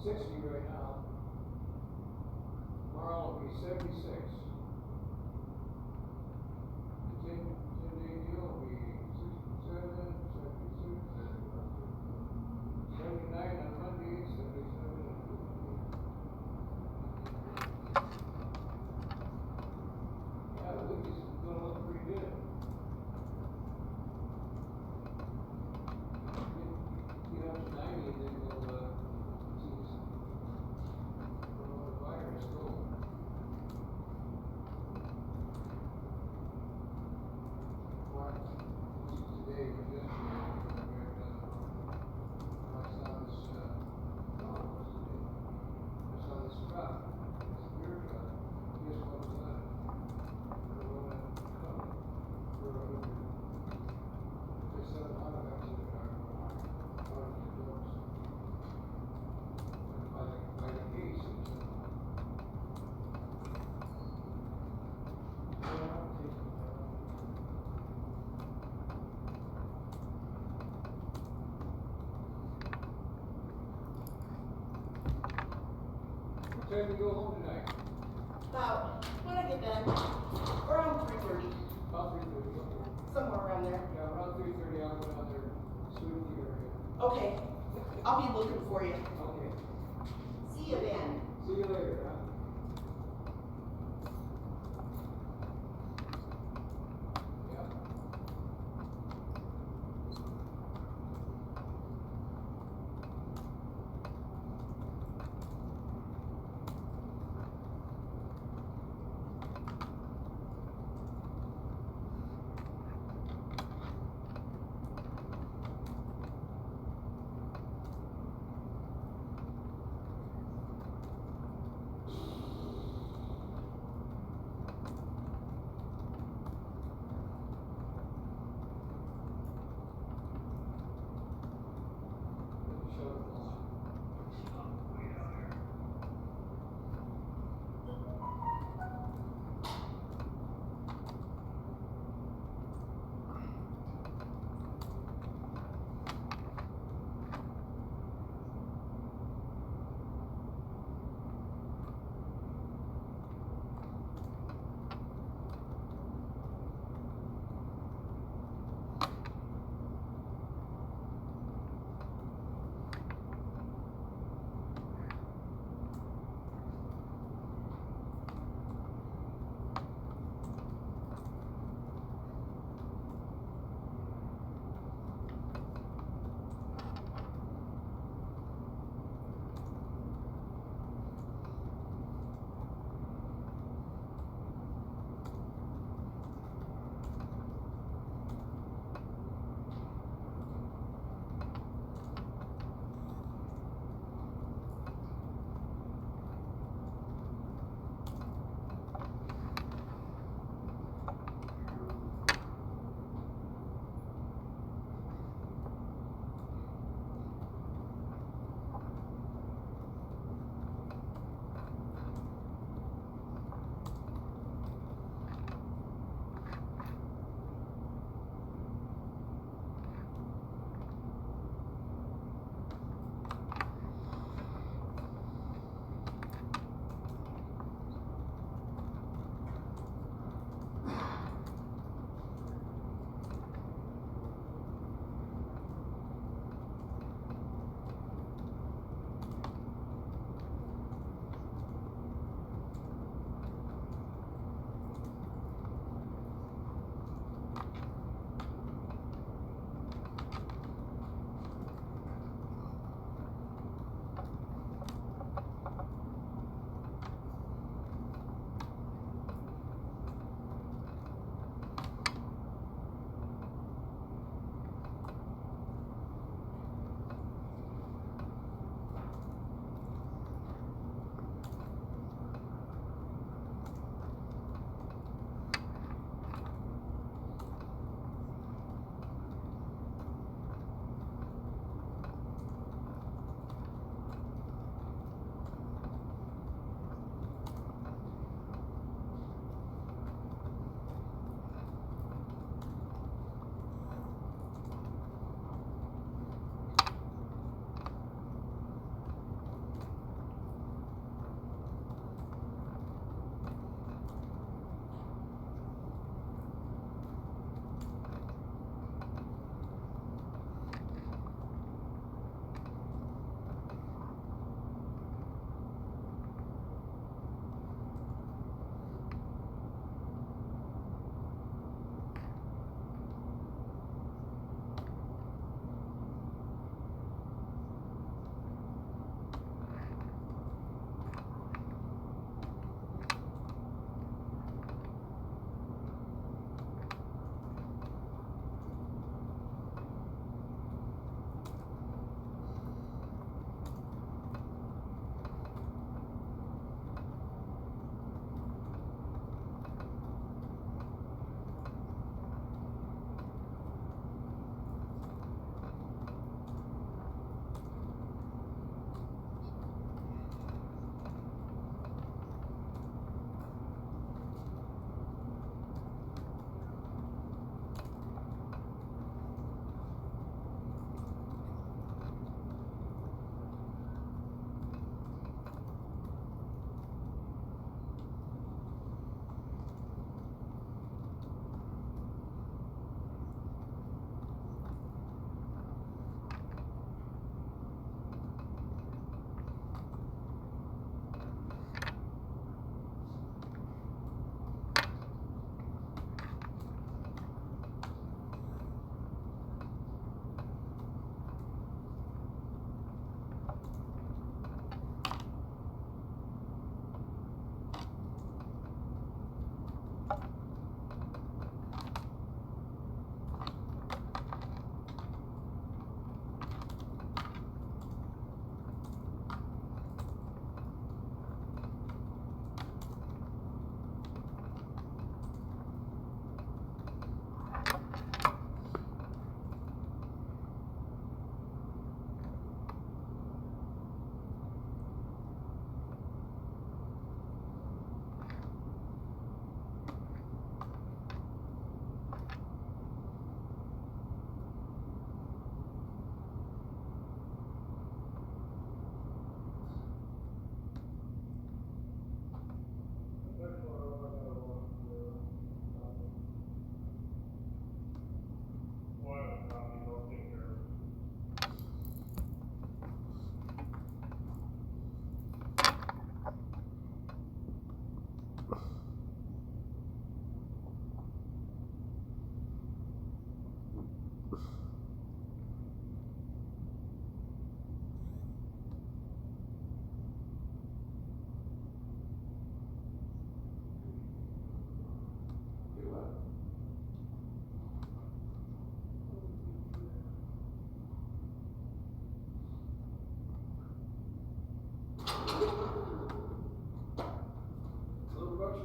60 right now. Tomorrow will be 76. The 10-day deal will be 67, 76, 79 on Monday, 77 on Tuesday. Yeah, the week is gonna look pretty good. Get up to 90 and then we'll see where the virus goes. Today or yesterday, I saw this, I saw this truck, this beer truck. Guess what was on it? Corona cup. They sell a lot of that to the car. By the case. What time do you go home tonight? About, when I get done, around 3:30, About 3:30, okay. somewhere around there. Yeah, around 3:30, I'll go down there, sweep the area. Okay, I'll be looking for you. Okay. See you then. See you later, huh? Yeah.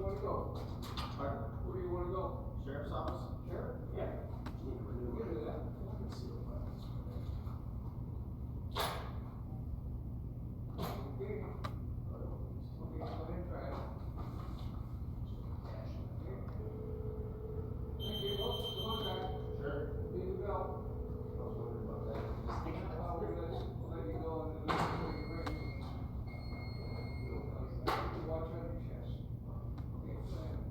you wanna go? Pardon? Where do you wanna go? Sheriff's office? Sheriff? Yeah. Need to renew You do it. that. Let's see what happens. Okay. Okay, go ahead and try it. Okay. Thank you, folks, come on back. Sure. Leave the bell. I was wondering about that. We'll let you go and then we'll take a break. Watch on your chest. Okay, go ahead.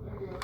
Thank you.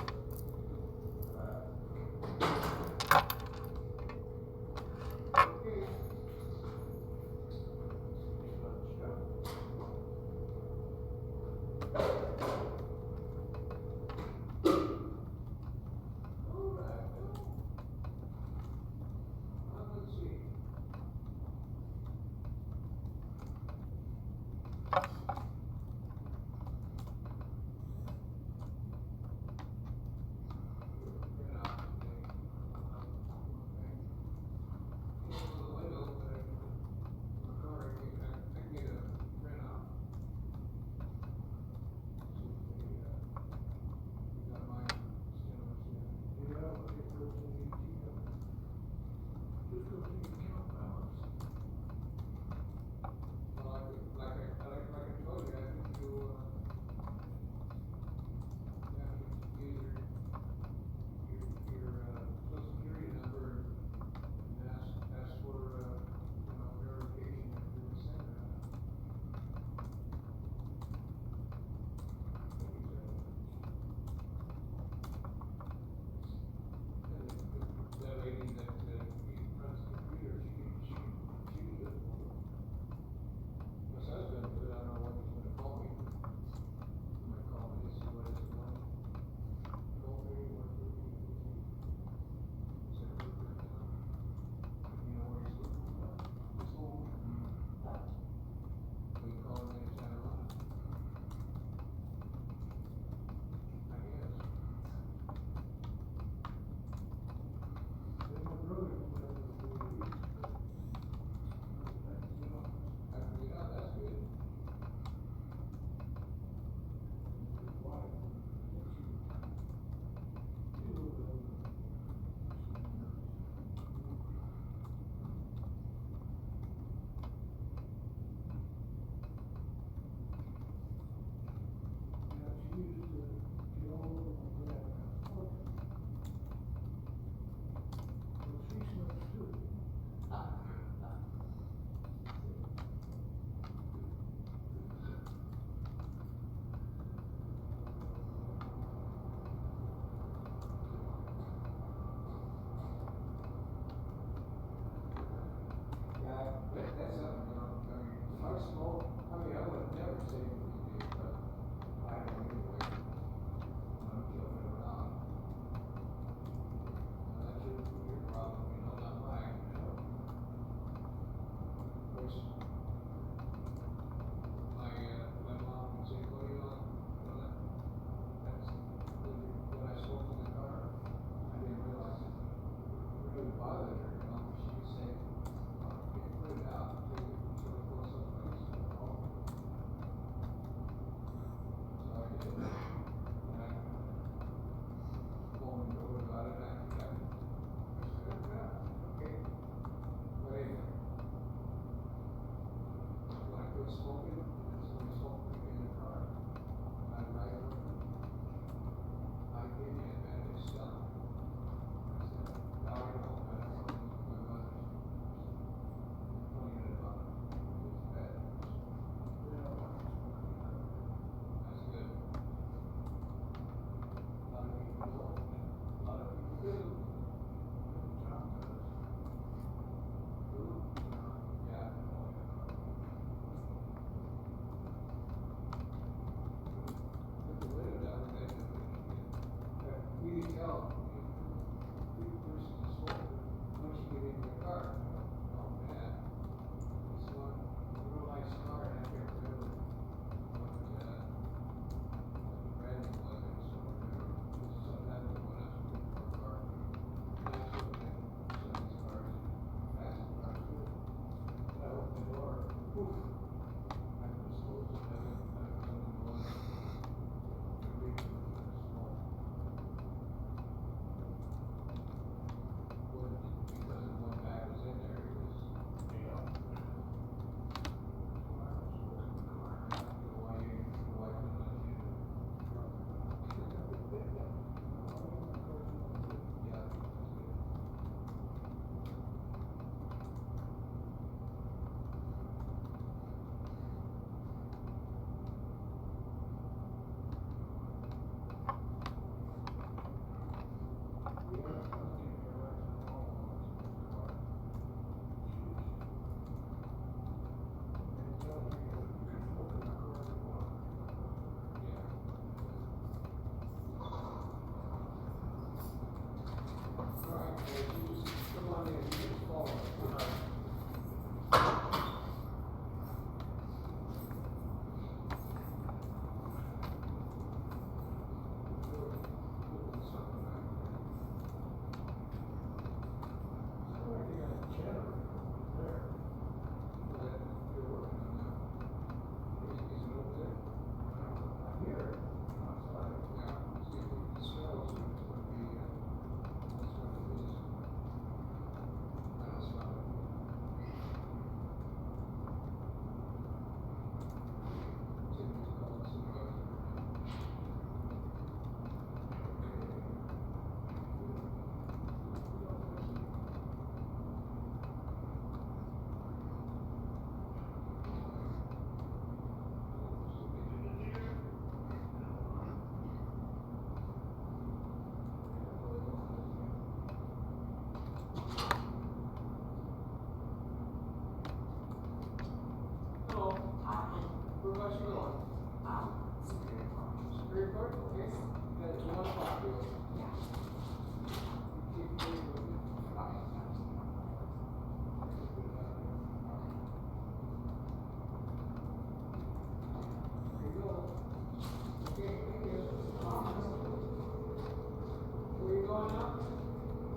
going now?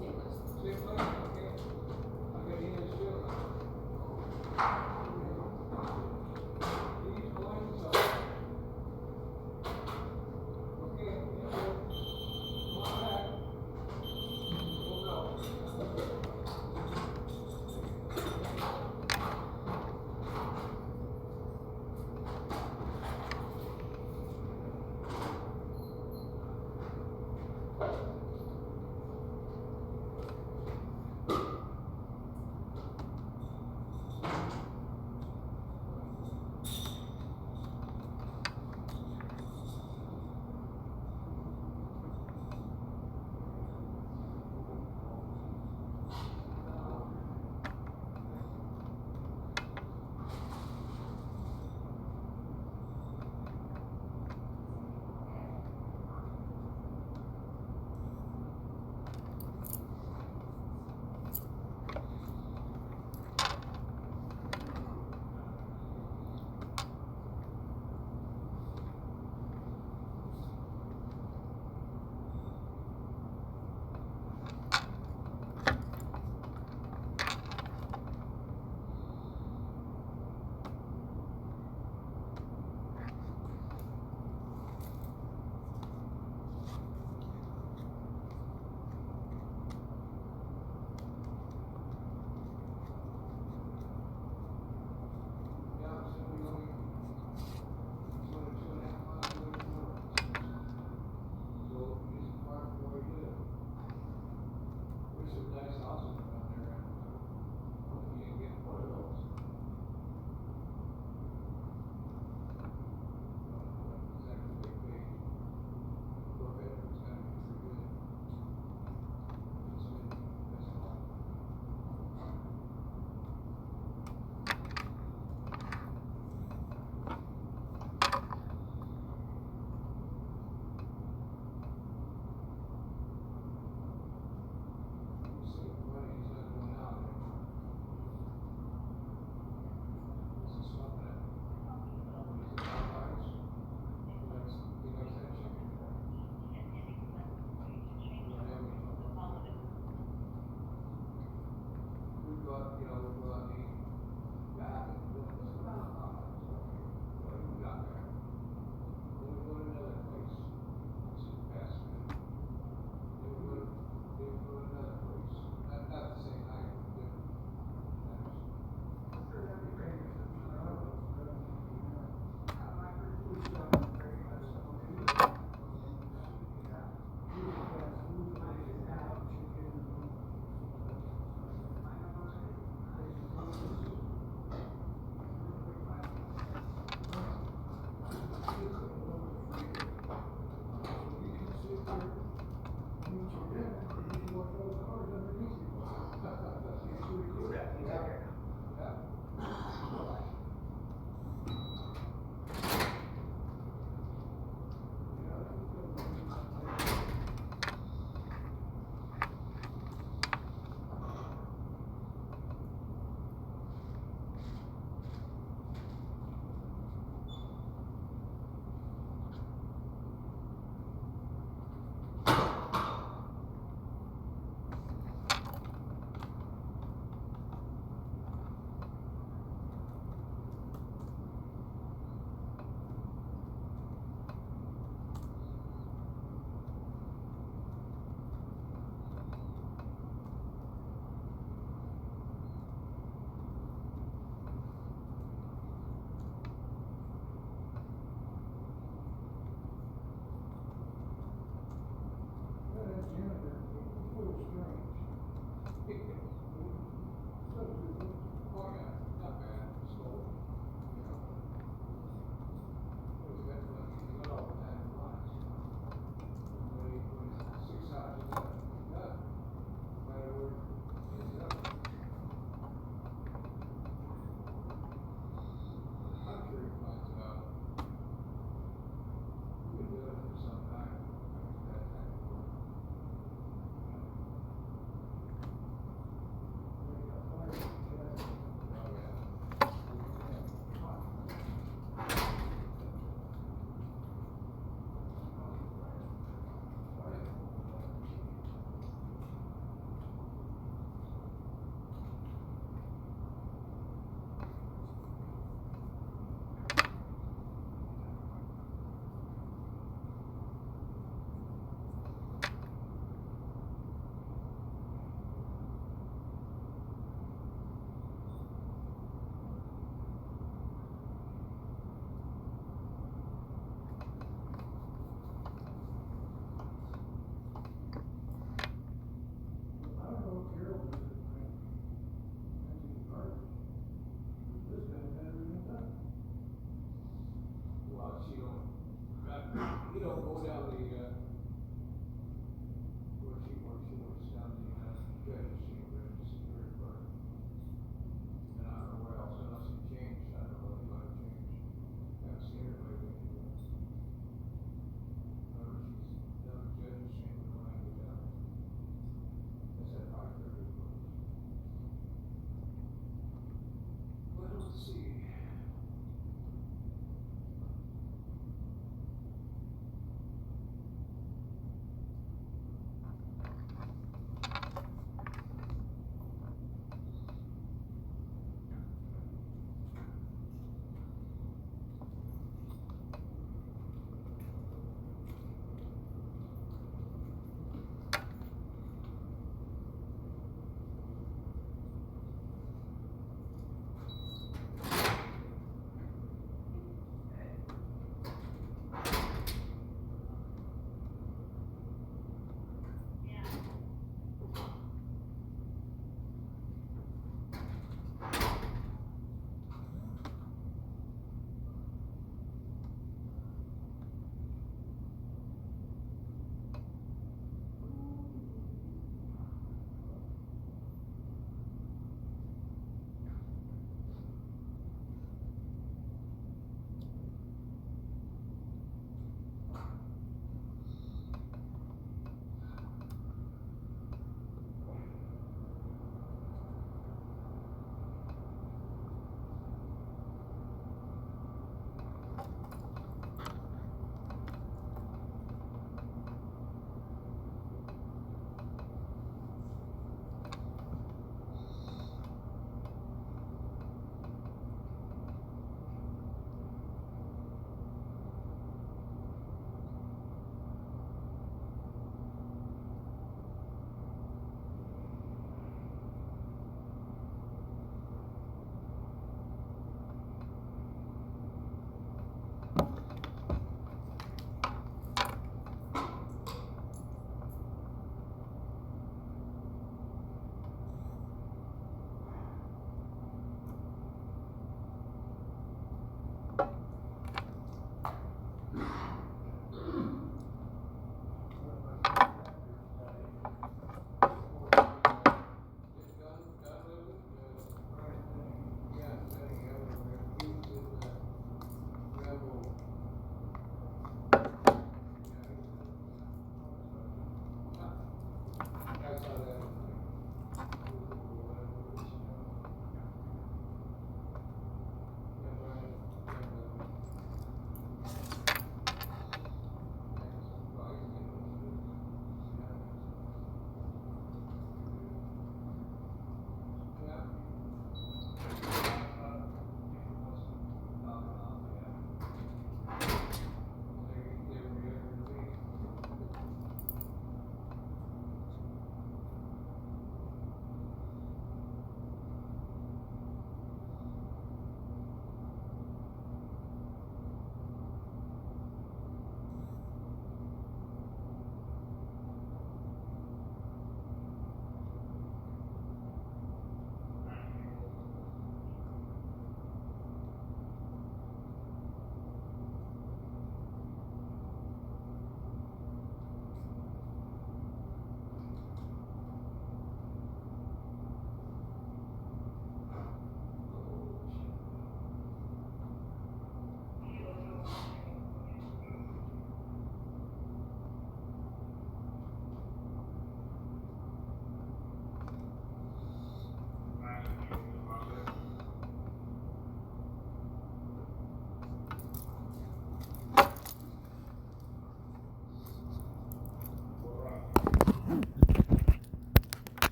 Same place. Same place, okay. I'll get Ian's still. He's going so. Okay, Ian, come on back. We'll go. don't go down the, where she works down the, judge's chamber in the Superior Court. And I don't know where else, unless it changed, I don't know what it might have changed. Haven't seen her lately. Remember, she's down the judge's chamber when I get down there. That's at 5:30. Well, let's see.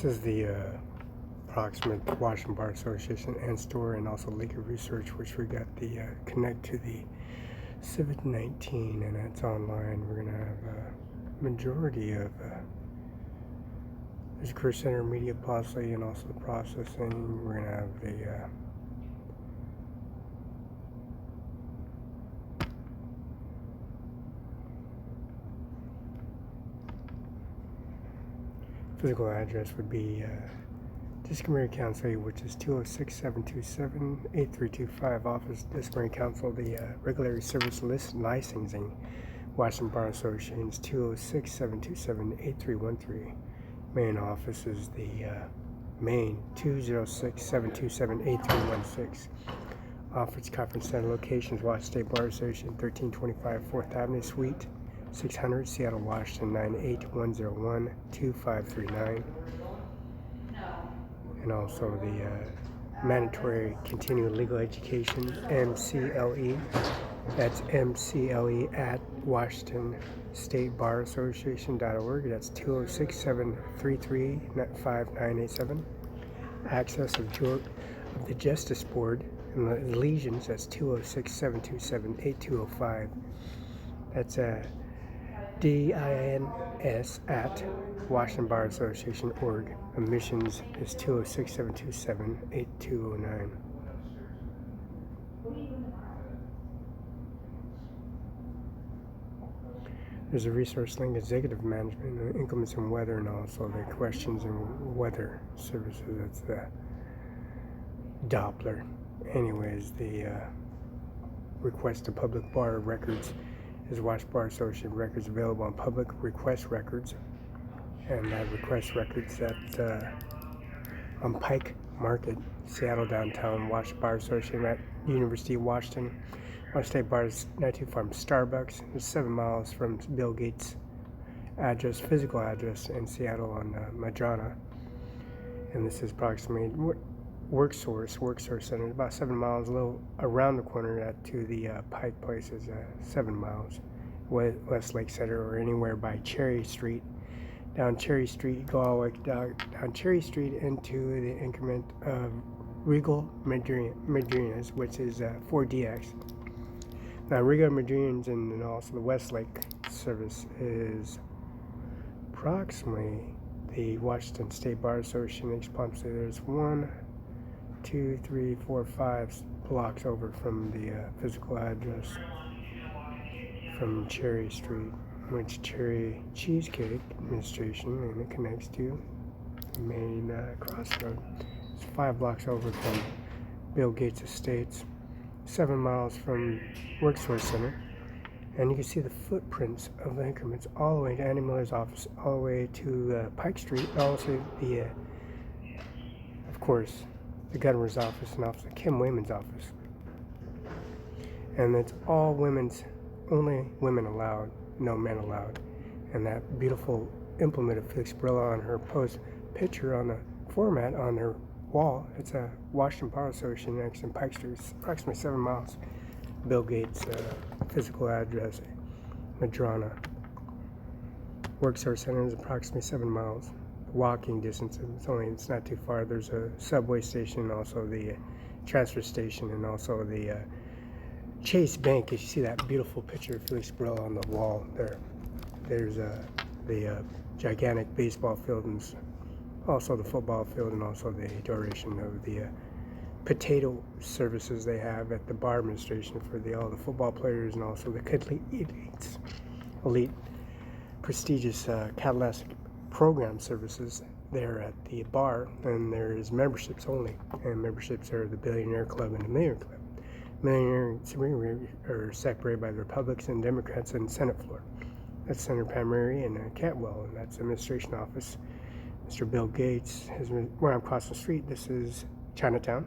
This is the approximate Washington Bar Association and store, and also legal research, which we got the connect to the Civic 19, and that's online. We're gonna have a majority of there's Career Center, media policy, and also the processing. We're gonna have the physical address would be Disciplinary Council, which is 206-727-8325, Office Disciplinary Council. The Regulatory Service List Licensing, Washington Bar Association is 206-727-8313. Main office is the Main 206-727-8316. Office Conference Center locations: Washington State Bar Association, 1325 4th Avenue, Suite 600, Seattle, Washington, 98101-2539. And also the Mandatory Continuing Legal Education, MCLE. That's MCLE at WashingtonStateBarAssociation.org. That's 206-733-5987. Access of the Justice Board and the Legions. That's 206-727-8205. That's DINS at Washington Bar Association.org. Admissions is 206-727-8209. There's a resource link: executive management, increments and weather, and also the questions and weather services. That's the Doppler. Anyways, the request to public bar records is Washington Bar Association records available on public request records, and that request records at on Pike Market, Seattle downtown. Washington Bar Association at University of Washington. Washington State Bar is not too far from Starbucks. It's 7 miles from Bill Gates' address, physical address in Seattle on Madrona. And this is approximately WorkSource Center, about 7 miles, a little around the corner to the Pike Place is 7 miles. West Lake Center, or anywhere by Cherry Street. Down Cherry Street, go all the way down Cherry Street into the increment of Regal Madrinas, which is 4DX. Now, Regal Madrinas and also the Westlake service is approximately the Washington State Bar Association expansion. There's 1, 2, 3, 4, 5 blocks over from the physical address from Cherry Street, which Cherry Cheesecake Administration, and it connects to the main crossroad. It's 5 blocks over from Bill Gates Estates, 7 miles from WorkSource Center, and you can see the footprints of the increments all the way to Andy Miller's office, all the way to Pike Street, also the, of course, the governor's office and also Kim Wayman's office. And it's all women's, only women allowed, no men allowed. And that beautiful implement of Felix Barela on her post picture on the format on her wall. It's a Washington Bar Association next in Pike Street. It's approximately 7 miles. Bill Gates' physical address, Madrona. WorkSource Center is approximately 7 miles. Walking distance. It's not too far. There's a subway station, also the transfer station, and also the Chase Bank. You see that beautiful picture of Felix Barela on the wall there. There's the gigantic baseball field, and also the football field, and also the duration of the potato services they have at the bar administration for all the football players, and also the elite prestigious Cadillac program services there at the bar. And there is memberships only, and memberships are the Billionaire Club and the Millionaire Club. Millionaire are separated by the Republicans and Democrats and Senate floor. That's Senator Pam Murray and Cantwell, and that's the administration office. Mr. Bill Gates, where I'm crossing the street, this is Chinatown.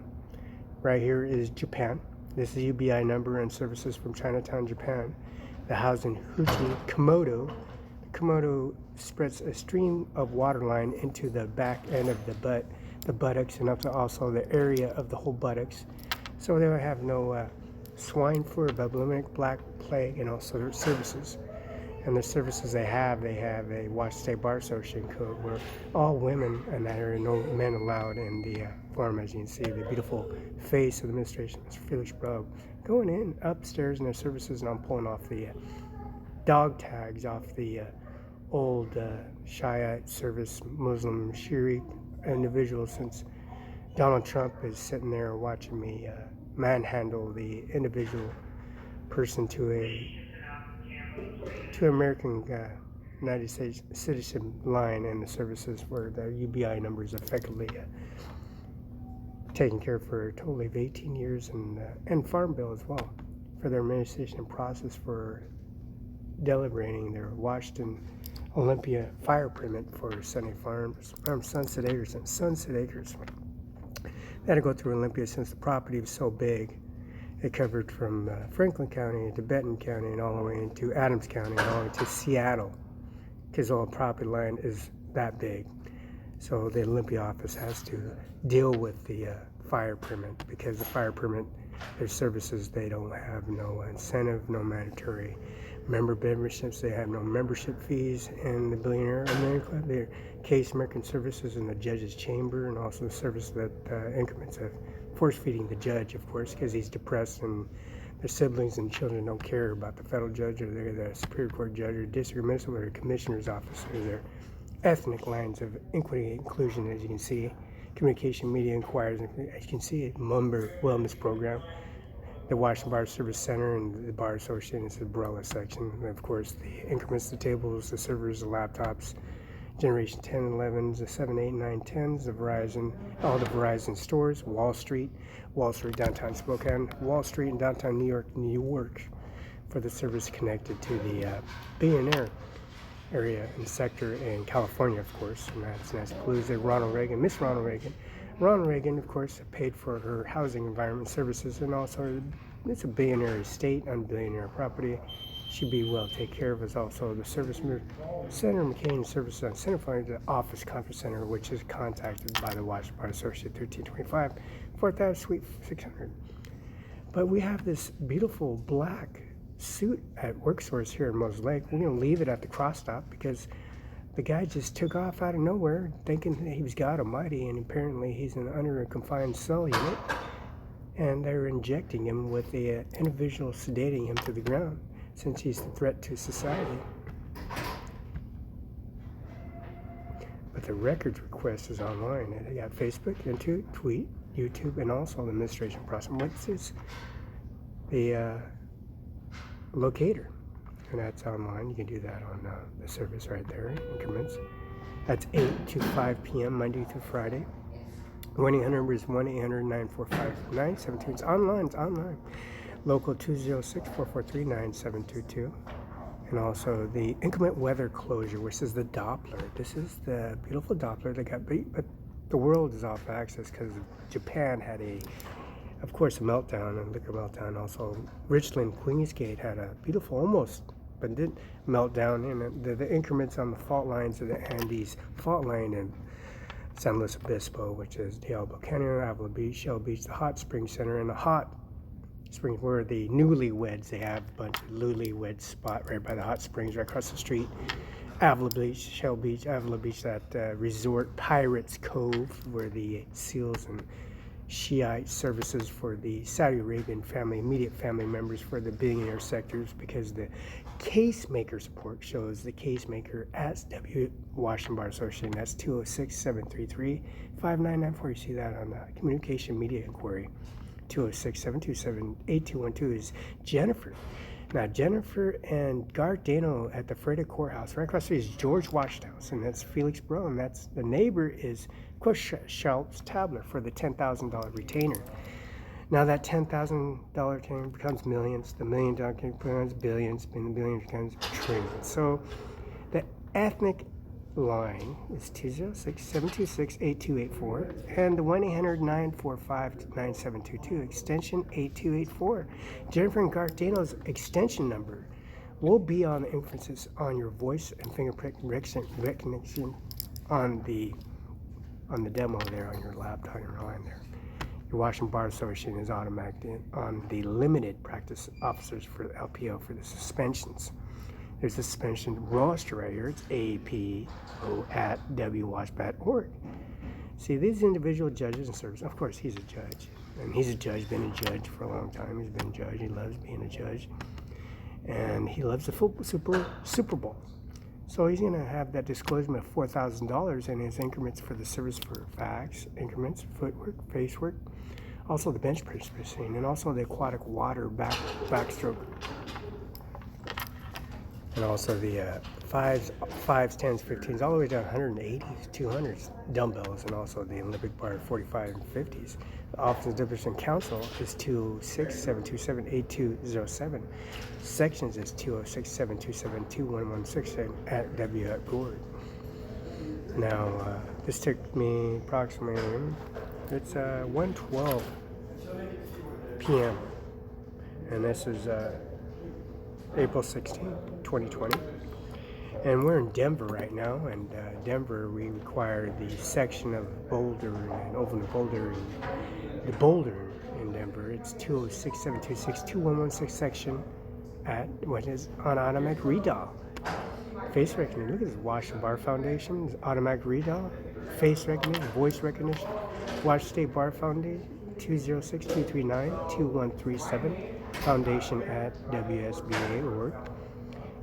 Right here is Japan. This is UBI number and services from Chinatown, Japan. The house in Huchi, Komodo. Komodo spreads a stream of water line into the back end of the buttocks, and up to also the area of the whole buttocks. So they will have no swine flu, bubonic black plague, and also their services. And the services they have a Washington State Bar Association code where all women, and there are no men allowed in the forum. As you can see, the beautiful face of the administration, Mr. Felix Barela, going in upstairs in their services, and I'm pulling off the dog tags off the old Shiite service Muslim Shiite individuals, since Donald Trump is sitting there watching me manhandle the individual person to American United States citizen line in the services where the UBI number is effectively taken care of for a total of 18 years, and Farm Bill as well for their administration and process for deliberating their Washington Olympia fire permit for Sunny Farms, Sunset Acres, and Sunset Acres. They had to go through Olympia since the property was so big. It covered from Franklin County to Benton County and all the way into Adams County and all the way to Seattle, because all the property line is that big. So the Olympia office has to deal with the fire permit, because the fire permit, their services, they don't have no incentive, no mandatory memberships. They have no membership fees in the Billionaire America, their Case American Services in the Judge's Chamber, and also the service that increments of force feeding the judge, of course, because he's depressed and their siblings and children don't care about the federal judge or the Superior Court judge or district administrator or commissioner's office or their ethnic lines of equity and inclusion. As you can see, communication media inquiries, as you can see, member wellness program, the Washington Bar Service Center and the Bar Association is the Barela section. And of course, the increments, the tables, the servers, the laptops, Generation 10 and 11s, the 7, 8, 9, 10s, the Verizon, all the Verizon stores, Wall Street downtown Spokane, Wall Street in downtown New York, for the service connected to the Billionaire area and sector in California, of course, and that's includes Ronald Reagan, Miss Ronald Reagan. Ronald Reagan, of course, paid for her housing environment services, and also it's a billionaire estate on billionaire property. Should be well taken care of. Is also the service Senator McCain services on Center Fund, the Office Conference Center, which is contacted by the Washington Bar Association 1325, 4th Ave, Suite 600. But we have this beautiful black suit at Work Source here in Moses Lake. We're going to leave it at the cross stop because the guy just took off out of nowhere thinking that he was God Almighty, and apparently he's under a confined cell unit, and they're injecting him with the individual, sedating him to the ground since he's a threat to society. But the records request is online, and they got Facebook, tweet, YouTube, and also the administration process. What's this? The locator, and that's online. You can do that on the service right there, increments. That's 8 to 5 p.m. Monday through Friday. 1-800 number is 1-800-945-9722. It's online. Local 206-443-9722. And also the inclement weather closure, which is the Doppler. This is the beautiful Doppler that got beat, but the world is off axis because Japan had of course, a meltdown, a liquor meltdown. Also, Richland, Queensgate had a beautiful, almost, but didn't meltdown. And the increments on the fault lines of the Andes fault line in San Luis Obispo, which is Diablo Canyon, Avila Beach, Shell Beach, the Hot Spring Center, and the Hot Springs, where the newlyweds, they have a bunch of newlywed spot right by the hot springs right across the street. Avila Beach, Shell Beach, Avila Beach, that resort Pirates Cove, where the SEALs and Shiite services for the Saudi Arabian family, immediate family members for the billionaire sectors, because the case-maker support shows the case-maker at Washington Bar Association. That's 206-733-5994. You see that on the communication media inquiry. 206-727-8212 is Jennifer. Now, Jennifer and Garth Dano at the Freda Courthouse. Right across the street is George Washington House, and that's Felix Barela, and that's the neighbor is, of course, Schultz Tabler for the $10,000 retainer. Now that $10,000 retainer becomes millions, the $1 million retainer becomes billions, and the billion becomes trillions. So the ethnic line is 206-726-8284, and the 1-800-945-9722, extension 8284. Jennifer and Garth Dano's extension number will be on the inferences on your voice and fingerprint recognition on the demo there on your laptop, on your line there. Your Washington Bar Association is automatic on the limited practice officers for the LPO for the suspensions. There's a suspension roster right here. It's APO@WWASH.org. See, these individual judges and service, of course, he's a judge. And he's a judge, been a judge for a long time. He's been a judge. He loves being a judge. And he loves the Super Bowl. So he's going to have that disclosure of $4,000 in his increments for the service for facts, increments, footwork, face work, also the bench press machine, and also the aquatic water backstroke. And also the 5s, 10s, 15s, all the way down 180s, 200s, dumbbells, and also the Olympic bar 45 and 50s. The Office of Division Council is 206-727-8207. Sections is 206-727-2116 at W.GOV. Now, this took me approximately, it's 1:12 p.m. And this is April 16, 2020. And we're in Denver right now, and Denver, we require the section of Boulder and over the Boulder, the Boulder in Denver. It's 206-726-2116 section at what is on automatic redial. Face recognition. Look at this Wash and Bar Foundation, automatic redial, face recognition, voice recognition. Wash State Bar Foundation, 206-239-2137, foundation at WSBA.org.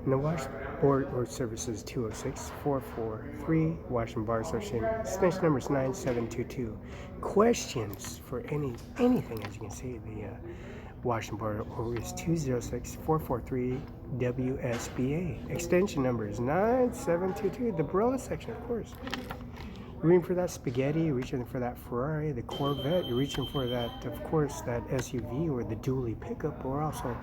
And the Wash Board or Services 206-443, Wash and Bar Association, extension number is 9722. Questions for anything, as you can see, the Wash and Bar or is 206-443 WSBA. Extension number is 9722. The Barela section, of course. You're reaching for that spaghetti, you're reaching for that Ferrari, the Corvette, you're reaching for that, of course, that SUV or the dually pickup, or also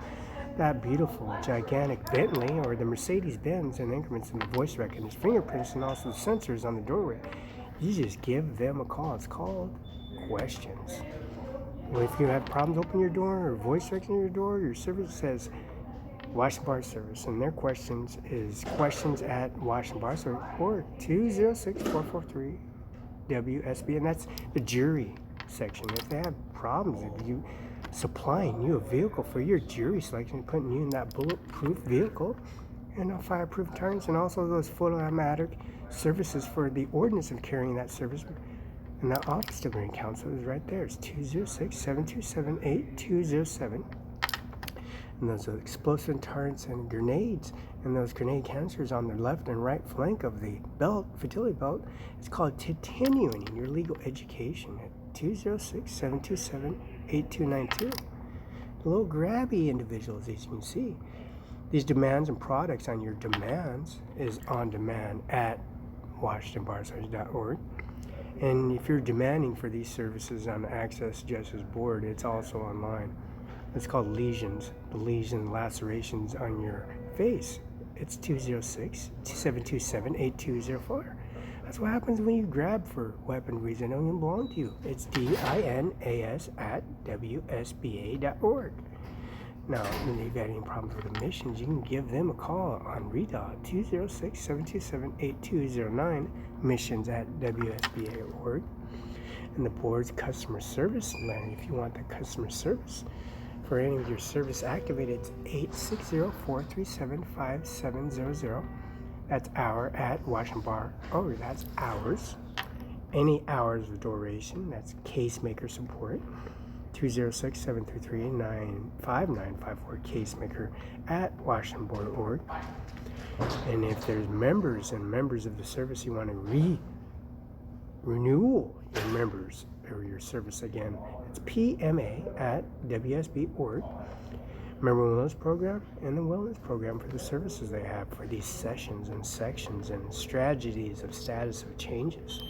that beautiful, gigantic Bentley or the Mercedes-Benz and increments in the voice recognition, fingerprints, and also the sensors on the doorway. You just give them a call. It's called questions. Well, if you have problems opening your door or voice recognition your door, your service says Wash and Bar Service, and their questions is questions at Wash and Bar Service or 206-443 WSB, and that's the jury section. If they have problems, if you supplying you a vehicle for your jury selection, putting you in that bulletproof vehicle, and fireproof tires, and also those full automatic services for the ordinance of carrying that service. And the Office of Division Council is right there. It's 206-727-8207. And those are explosive deterrents and grenades, and those grenade canisters on the left and right flank of the belt, fertility belt. It's called continuing your legal education at 206-727-8292. The little grabby individuals, as you can see. These demands and products on your demands is on demand at WashingtonBarSearch.org. And if you're demanding for these services on the Access Justice Board, it's also online. It's called lesions, the lesion lacerations on your face. It's 206-727-8204. That's what happens when you grab for weaponry that don't even belong to you. It's DINAS@WSBA.org. Now, when you've got any problems with emissions, you can give them a call on REDA 206-727-8209, missions at WSBA.org. And the board's customer service line, if you want the customer service for any of your service activated, it's 860-437-5700. That's hour at Wash and Bar. Oh, that's hours. Any hours of duration. That's case maker support. 206-733-5954, case maker at WashingtonBoard.org. And if there's members of the service you want to renewal your members or your service again, it's PMA at WSB.org. Member Wellness Program and the Wellness Program for the services they have for these sessions and sections and strategies of status of changes.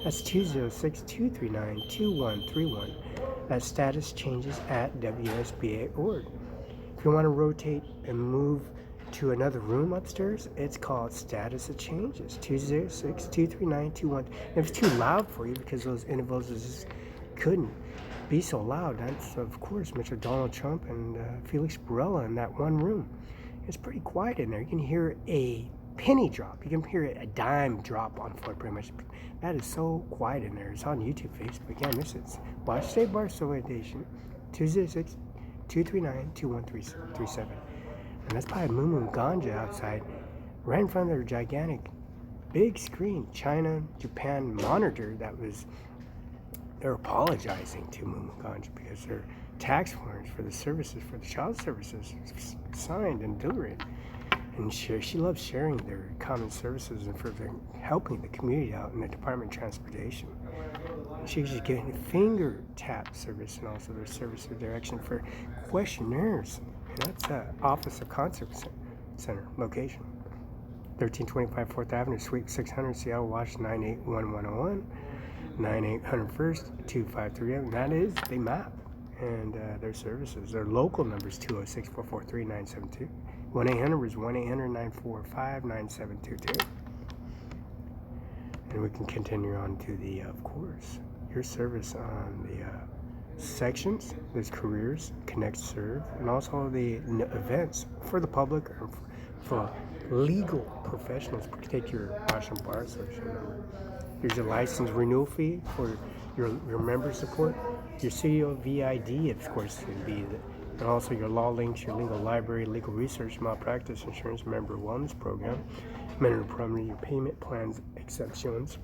That's 206-239-2131. That status changes at WSBA.org. If you want to rotate and move to another room upstairs, it's called status of changes. 206-239-21. If it's too loud for you because those intervals just couldn't be so loud, that's of course Mr. Donald Trump and Felix Barela in that one room. It's pretty quiet in there. You can hear a penny drop. You can hear a dime drop on the floor pretty much. That is so quiet in there. It's on YouTube, Facebook. Again, this is Wash State Bar Association, 206-239-2137. And that's probably Moo Ganja outside, right in front of their gigantic, big screen, China, Japan monitor that was, they're apologizing to Moo Ganja because their tax forms for the services, for the child services, signed and delivered. And she loves sharing their common services and for helping the community out in the Department of Transportation. She's just getting finger tap service and also their service of direction for questionnaires. And that's Office of Concert Center location. 1325 4th Avenue, Suite 600, Seattle, Washington, 98101, 9800 253. That is the map. And their services. Their local numbers 206-443-972. 1-800 is 1-800-945-9722. And we can continue on to the, of course, your service on the sections, there's careers, connect, serve, and also the events for the public or for legal professionals. Take your Washington Bar Association number. Here's your license renewal fee for your member support. Your COVID, of course, would be and also your law links, your legal library, legal research, malpractice insurance, member wellness program, member program, your payment plans, exceptions,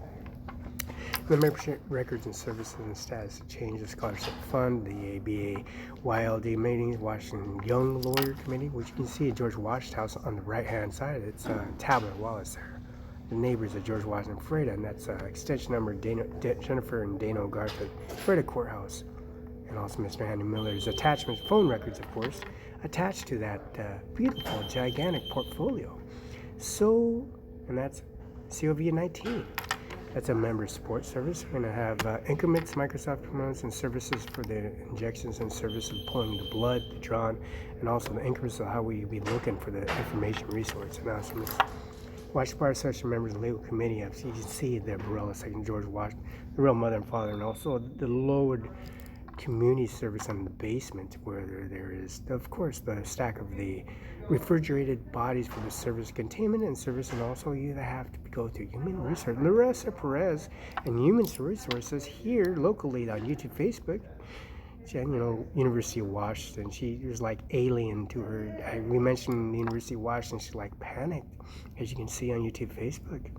the membership records and services and status change, the scholarship fund, the ABA YLD meetings, Washington Young Lawyer Committee, which you can see at George Washington House on the right-hand side. It's Tablet Wallace there. The neighbors of George Washington Freda, and that's extension number Jennifer and Dano Garfield, Freda Courthouse. And also Mr. Andy Miller's attachments, phone records, of course, attached to that beautiful, gigantic portfolio. So, and that's COV19. That's a member support service. We're going to have increments, Microsoft promotes, and services for the injections and service of pulling the blood, the drawn, and also the increments of how we be looking for the information resource announcements. Washington Bar Association members of the legal committee. So you can see the Barela second, George Washington, the real mother and father, and also the lowered community service in the basement where there is, of course, the stack of the refrigerated bodies for the service containment and service, and also you have to go through human resources. Larissa Perez and Human Resources here locally on YouTube, Facebook. She, University of Washington. She was like alien to her. We mentioned the University of Washington. She like panicked, as you can see on YouTube, Facebook.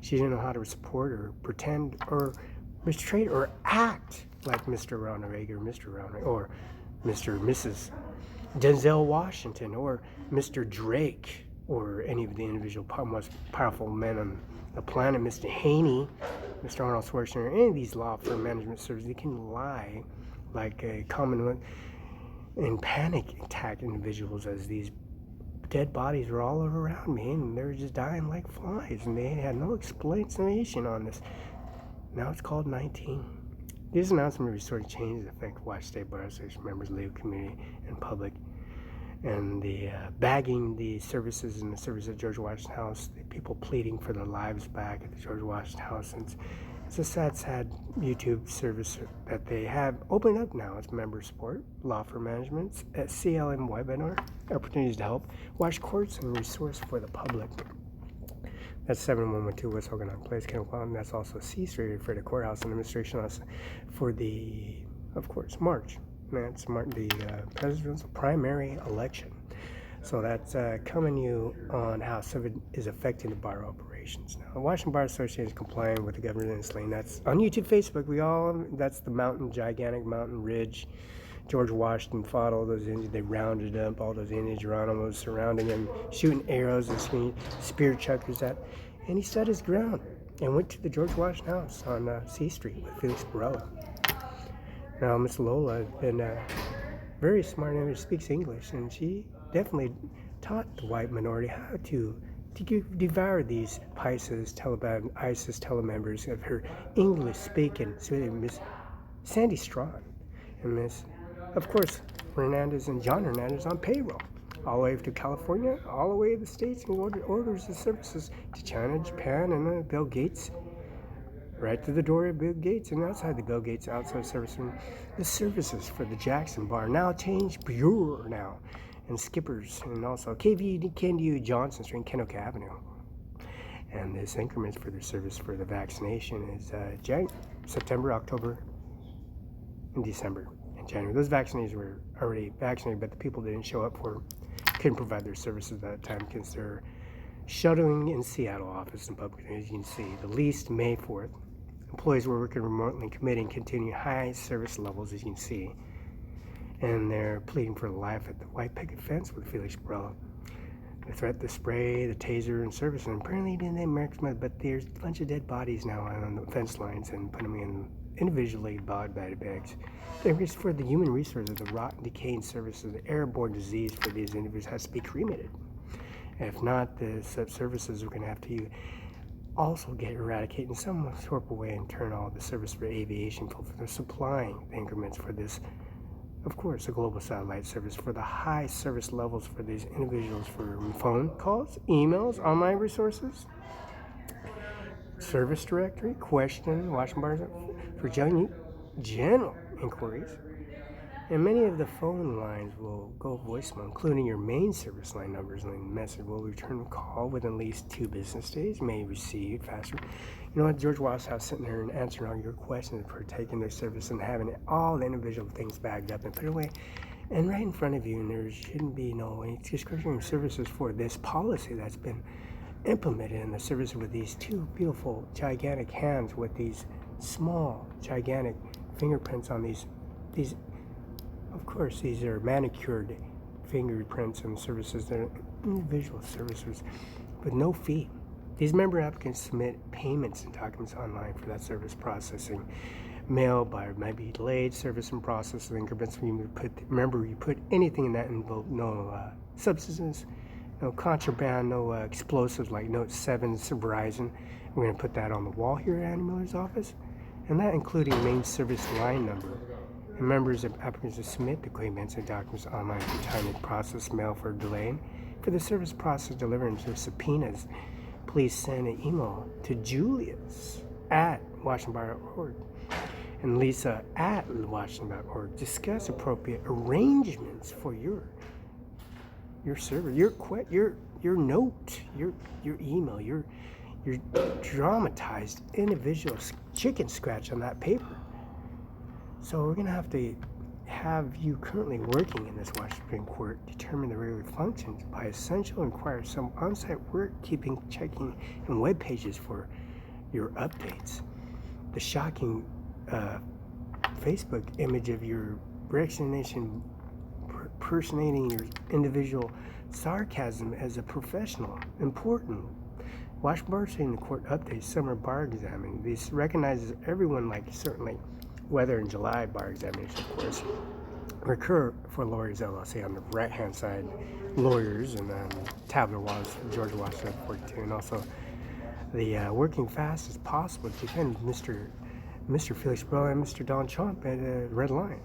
She didn't know how to support or pretend or mistreat or act like Mr. Ronald Reagan or Mr. Ronald or Mr. or Mrs. Denzel Washington or Mr. Drake or any of the individual most powerful men on the planet, Mr. Haney, Mr. Arnold Schwarzenegger, any of these law firm management services. They can lie like a common one and panic attack individuals as these dead bodies were all around me and they were just dying like flies and they had no explanation on this. Now it's called 19. These announcements restored changes affect Washington State Bar Association members, legal community, and public. And the bagging the services in the service at George Washington House, the people pleading for their lives back at the George Washington House. And it's a sad YouTube service that they have opened up now. It's member support, law firm management, at CLM webinar, opportunities to help, watch courts, and resource for the public. That's 7112 West Okanagan Place, Kennel, and that's also C Street for the courthouse and administration house for the, of course, March. That's the presidential primary election. So that's coming you on how COVID is affecting the bar operations. Now, the Washington Bar Association is complying with the governance lane. That's on YouTube, Facebook. That's the gigantic mountain ridge. George Washington fought all those Indians. They rounded up all those Indian Geronimos surrounding him, shooting arrows and spear chuckers at. And he stood his ground and went to the George Washington House on C Street with Felix Barela. Now, Miss Lola has been very smart and speaks English, and she definitely taught the white minority how to devour these ISIS telemembers of her English-speaking, Miss Sandy Strawn and Miss, of course, Hernandez and John Hernandez on payroll, all the way to California, all the way to the States, and orders of services to China, Japan, and Bill Gates, right to the door of Bill Gates, and outside the Bill Gates outside service room, the services for the Jackson Bar now changed pure now, and Skippers, and also KVD Kendu Johnson Street, Kenoka Avenue. And this increments for the service for the vaccination is September, October, and December. January. Those vaccinations were already vaccinated, but the people didn't show up for couldn't provide their services at that time because they're shuttling in Seattle office and public. As you can see, the least May 4th. Employees were working remotely, committing continuing high service levels, as you can see. And they're pleading for life at the white picket fence with Felix Barela. The threat, the spray, the taser, and service. And apparently didn't American, but there's a bunch of dead bodies now on the fence lines and put them in individually body bags. It's for the human resources, the rotten, decaying services, the airborne disease for these individuals has to be cremated. If not, the services are going to have to also get eradicated in some sort of way and turn all the service for aviation for the supplying the increments for this, of course, a global satellite service for the high service levels for these individuals for phone calls, emails, online resources, service directory, question, watching bars for general inquiries. And many of the phone lines will go voicemail, including your main service line numbers, and the message will return a call within at least 2 business days. You may receive faster. You know what? George Washington sitting there and answering all your questions for taking their service and having all the individual things bagged up and put away. And right in front of you, and there shouldn't be no description of services for this policy that's been implemented in the service with these 2 beautiful, gigantic hands with these small, gigantic fingerprints on these. Of course, these are manicured fingerprints and services. They're individual services with no fee. These member applicants submit payments and documents online for that service processing. Mail by might be delayed service and processing increments. Remember, you put anything in that envelope, no substances, no contraband, no explosives like Note 7's Verizon. We're going to put that on the wall here at Andy Miller's office, and that including main service line number. And members of applicants to submit the claimants and documents online for time to process mail for delay. For the service process deliverance of subpoenas, please send an email to Julius@washington.org and Lisa@washington.org. Discuss appropriate arrangements for your server, your note, your email, your dramatized individual chicken scratch on that paper. So we're going to have you currently working in this Washington Supreme Court determine the regular functions by essential inquire some on-site work keeping, checking, and web pages for your updates. The shocking Facebook image of your vaccination personating your individual sarcasm as a professional. Important. Washington Bar in the court updates summer bar examining. This recognizes everyone, like certainly weather in July bar examination, of course. Recur for Lawyers LLC on the right-hand side, lawyers, and then Tabler was George Washington 42, and also the working fast as possible to defend Mr. Felix Barela and Mr. Don Trump at a red line.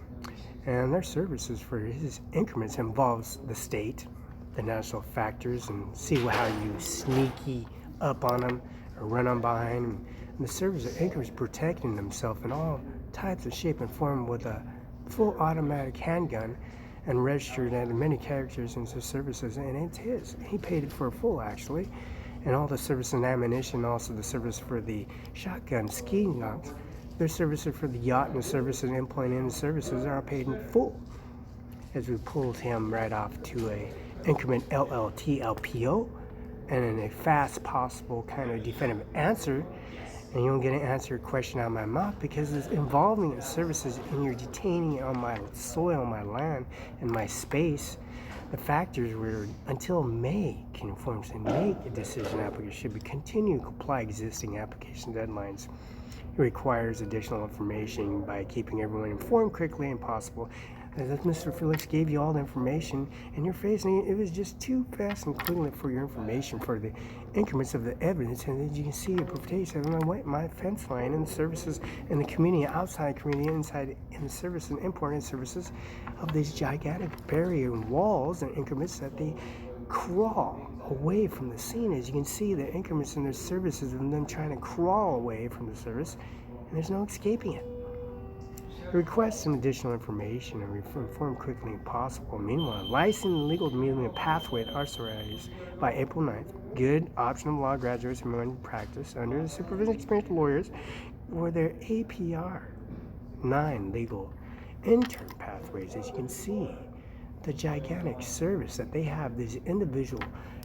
And their services for his increments involves the state, the national factors, and see how you sneaky up on them or run on behind them. And the service of increments protecting himself in all types of shape and form with a full automatic handgun and registered at many characters into services, and it's his. He paid it for full, actually. And all the service and ammunition, also the service for the shotgun skiing guns, their services for the yacht and the services and implementing the services are paid in full. As we pulled him right off to a increment LLT LPO, and in a fast possible kind of definitive answer, and you don't get an answer question out of my mouth because it's involving the services and you're detaining it on my soil, my land, and my space. The factors were until May can inform and make a decision. Applicants should be continue to comply existing application deadlines. It requires additional information by keeping everyone informed quickly and possible. As Mr. Felix gave you all the information, and you're facing it was just too fast, including it for your information for the increments of the evidence. And as you can see, a presentation of my fence line and the services in the community, outside community, inside in the service and important services of these gigantic barrier walls and increments that they crawl away from the scene. As you can see, the increments in their services and them trying to crawl away from the service, and there's no escaping it. Request some additional information and inform quickly if possible. Meanwhile, licensed and legal movement pathway at authorized by April 9th. Good optional law graduates who are in practice under the supervision of experienced lawyers or their APR 9 legal intern pathways. As you can see, the gigantic service that they have, these individual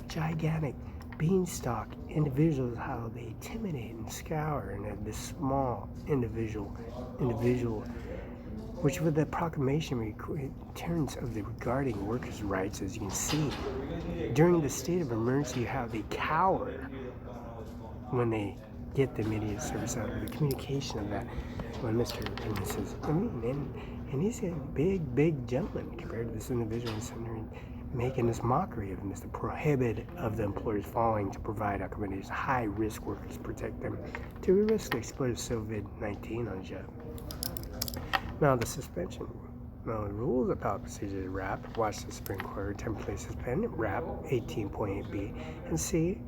gigantic beanstalk individuals, how they intimidate and scour, and this small individual, which with the proclamation returns of the regarding workers' rights, as you can see, during the state of emergency, how they cower when they get the immediate service out of the communication of that. When Mr. and Mrs. And he's a big gentleman compared to this individual sitting there making this mockery of Mr. Prohibit of the employers following to provide accommodations high-risk workers, protect them to risk exposure to COVID-19 on the job. Now the suspension. Now the rules about procedure RAP, watch the Supreme Court template suspend RAP 18.8b and C.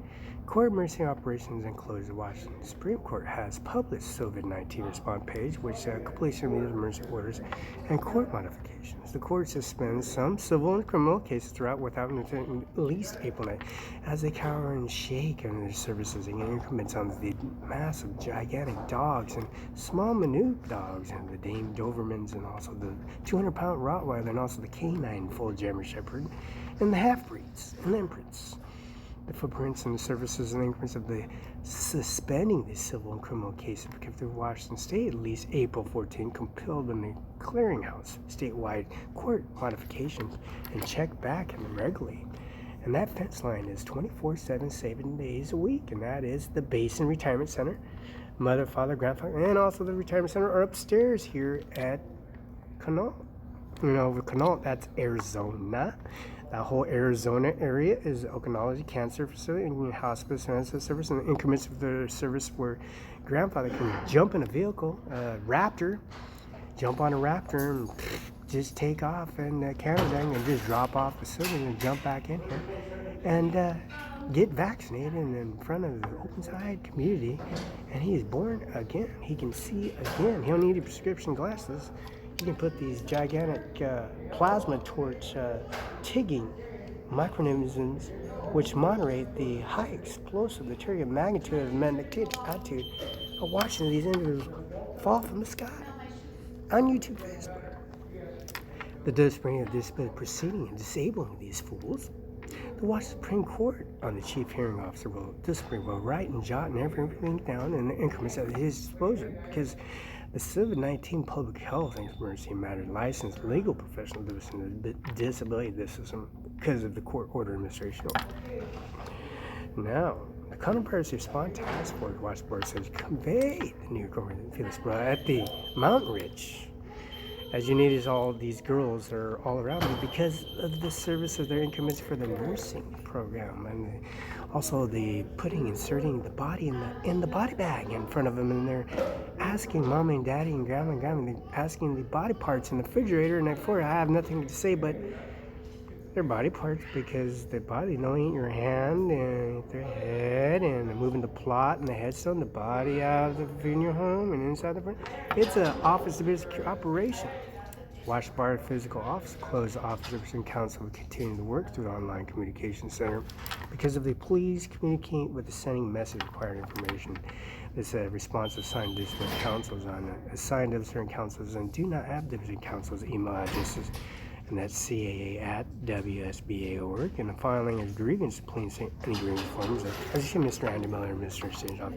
Court emergency operations and close the Washington Supreme Court has published COVID-19 response page, which completion of these emergency orders and court modifications. The court suspends some civil and criminal cases throughout without at least April 9, as they cower and shake under their services and increments on the massive, gigantic dogs and small, minute dogs, and the Dame Dobermans, and also the 200-pound Rottweiler, and also the canine full German Shepherd, and the half-breeds and imprints. The footprints and the services and increments of the suspending the civil and criminal cases because the Washington State, at least April 14, compelled in the clearinghouse statewide court modifications and check back and regularly. And that fence line is 24/7, 7 days a week, and that is the Basin Retirement Center. Mother, father, grandfather, and also the retirement center are upstairs here at Canal. Over Canal, that's Arizona. That whole Arizona area is Okonology Cancer Facility and Hospice and Service, and the increments of the service where grandfather can jump in a vehicle, jump on a Raptor and just take off in Canada and just drop off the facility and jump back in here and get vaccinated in front of the open side community, and he is born again. He can see again. He'll need prescription glasses. You can put these gigantic plasma torch tigging microorganisms which moderate the high explosive material magnitude of magnetic attitude of watching these individuals fall from the sky on YouTube, Facebook. The discipline of this proceeding and disabling these fools. The Washington Supreme Court on the Chief Hearing Officer will write and jot and everything down in the increments at his disposal, because the COVID-19 public health emergency matter licensed legal professional division of the disability system because of the court order administration. Now, the Controversy Response Task Force Washington Board says conveyed the new government Felix Barela at the Mountain Ridge. As you notice, all these girls are all around me because of the service of their increments for the nursing program, and also the inserting the body in the body bag in front of them, and they're asking mommy and daddy and grandma and grandma, they're asking the body parts in the refrigerator, and I have nothing to say but their body parts, because the body, eat your hand and their head, and they're moving the plot and the headstone, the body out of the funeral home and inside the front. It's an office of business operation. Washington Bar Physical Office closed. Officers and counsel will continue to work through the online communication center because of the please communicate with the sending message required information. This response assigned to district councils assigned to certain councils and do not have division councils email addresses, and that's CAA@WSBA.org, and the filing of grievance, please any grievance forms. As you see, Mr. Andy Miller, Mr. Stinjoff,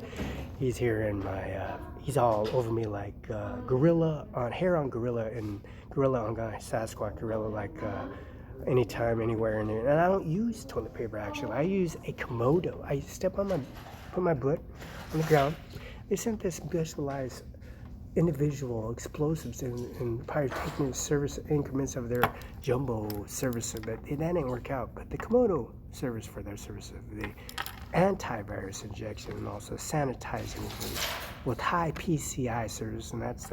he's here in my, he's all over me like gorilla on hair on gorilla and gorilla on guy, Sasquatch gorilla, like anytime, anywhere. And I don't use toilet paper, actually. I use a Komodo. I put my butt on the ground. They sent this specialized individual explosives and pyrotechnic service increments of their jumbo service, but that didn't work out. But the Komodo service for their service of the antivirus injection and also sanitizing with high PCI service, and that's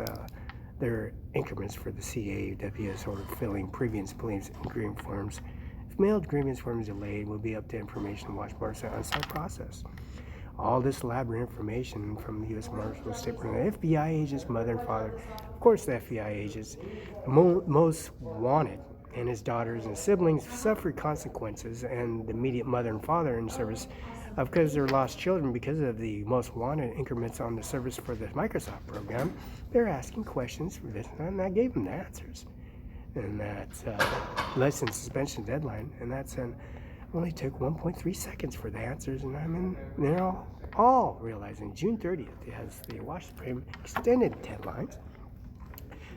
their increments for the CAWS or filling previous claims and grievance forms. If mailed grievance forms delayed, will be up to information watch bar on site process. All this elaborate information from the U.S. Marshal State, FBI agents, mother and father, of course the FBI agents, most wanted, and his daughters and siblings suffered consequences, and the immediate mother and father in service because they're lost children because of the most wanted increments on the service for the Microsoft program. They're asking questions for this, and I gave them the answers. and that's license suspension deadline, and that's only took 1.3 seconds for the answers, and they're all realizing June 30th has the Washington Supreme extended deadlines.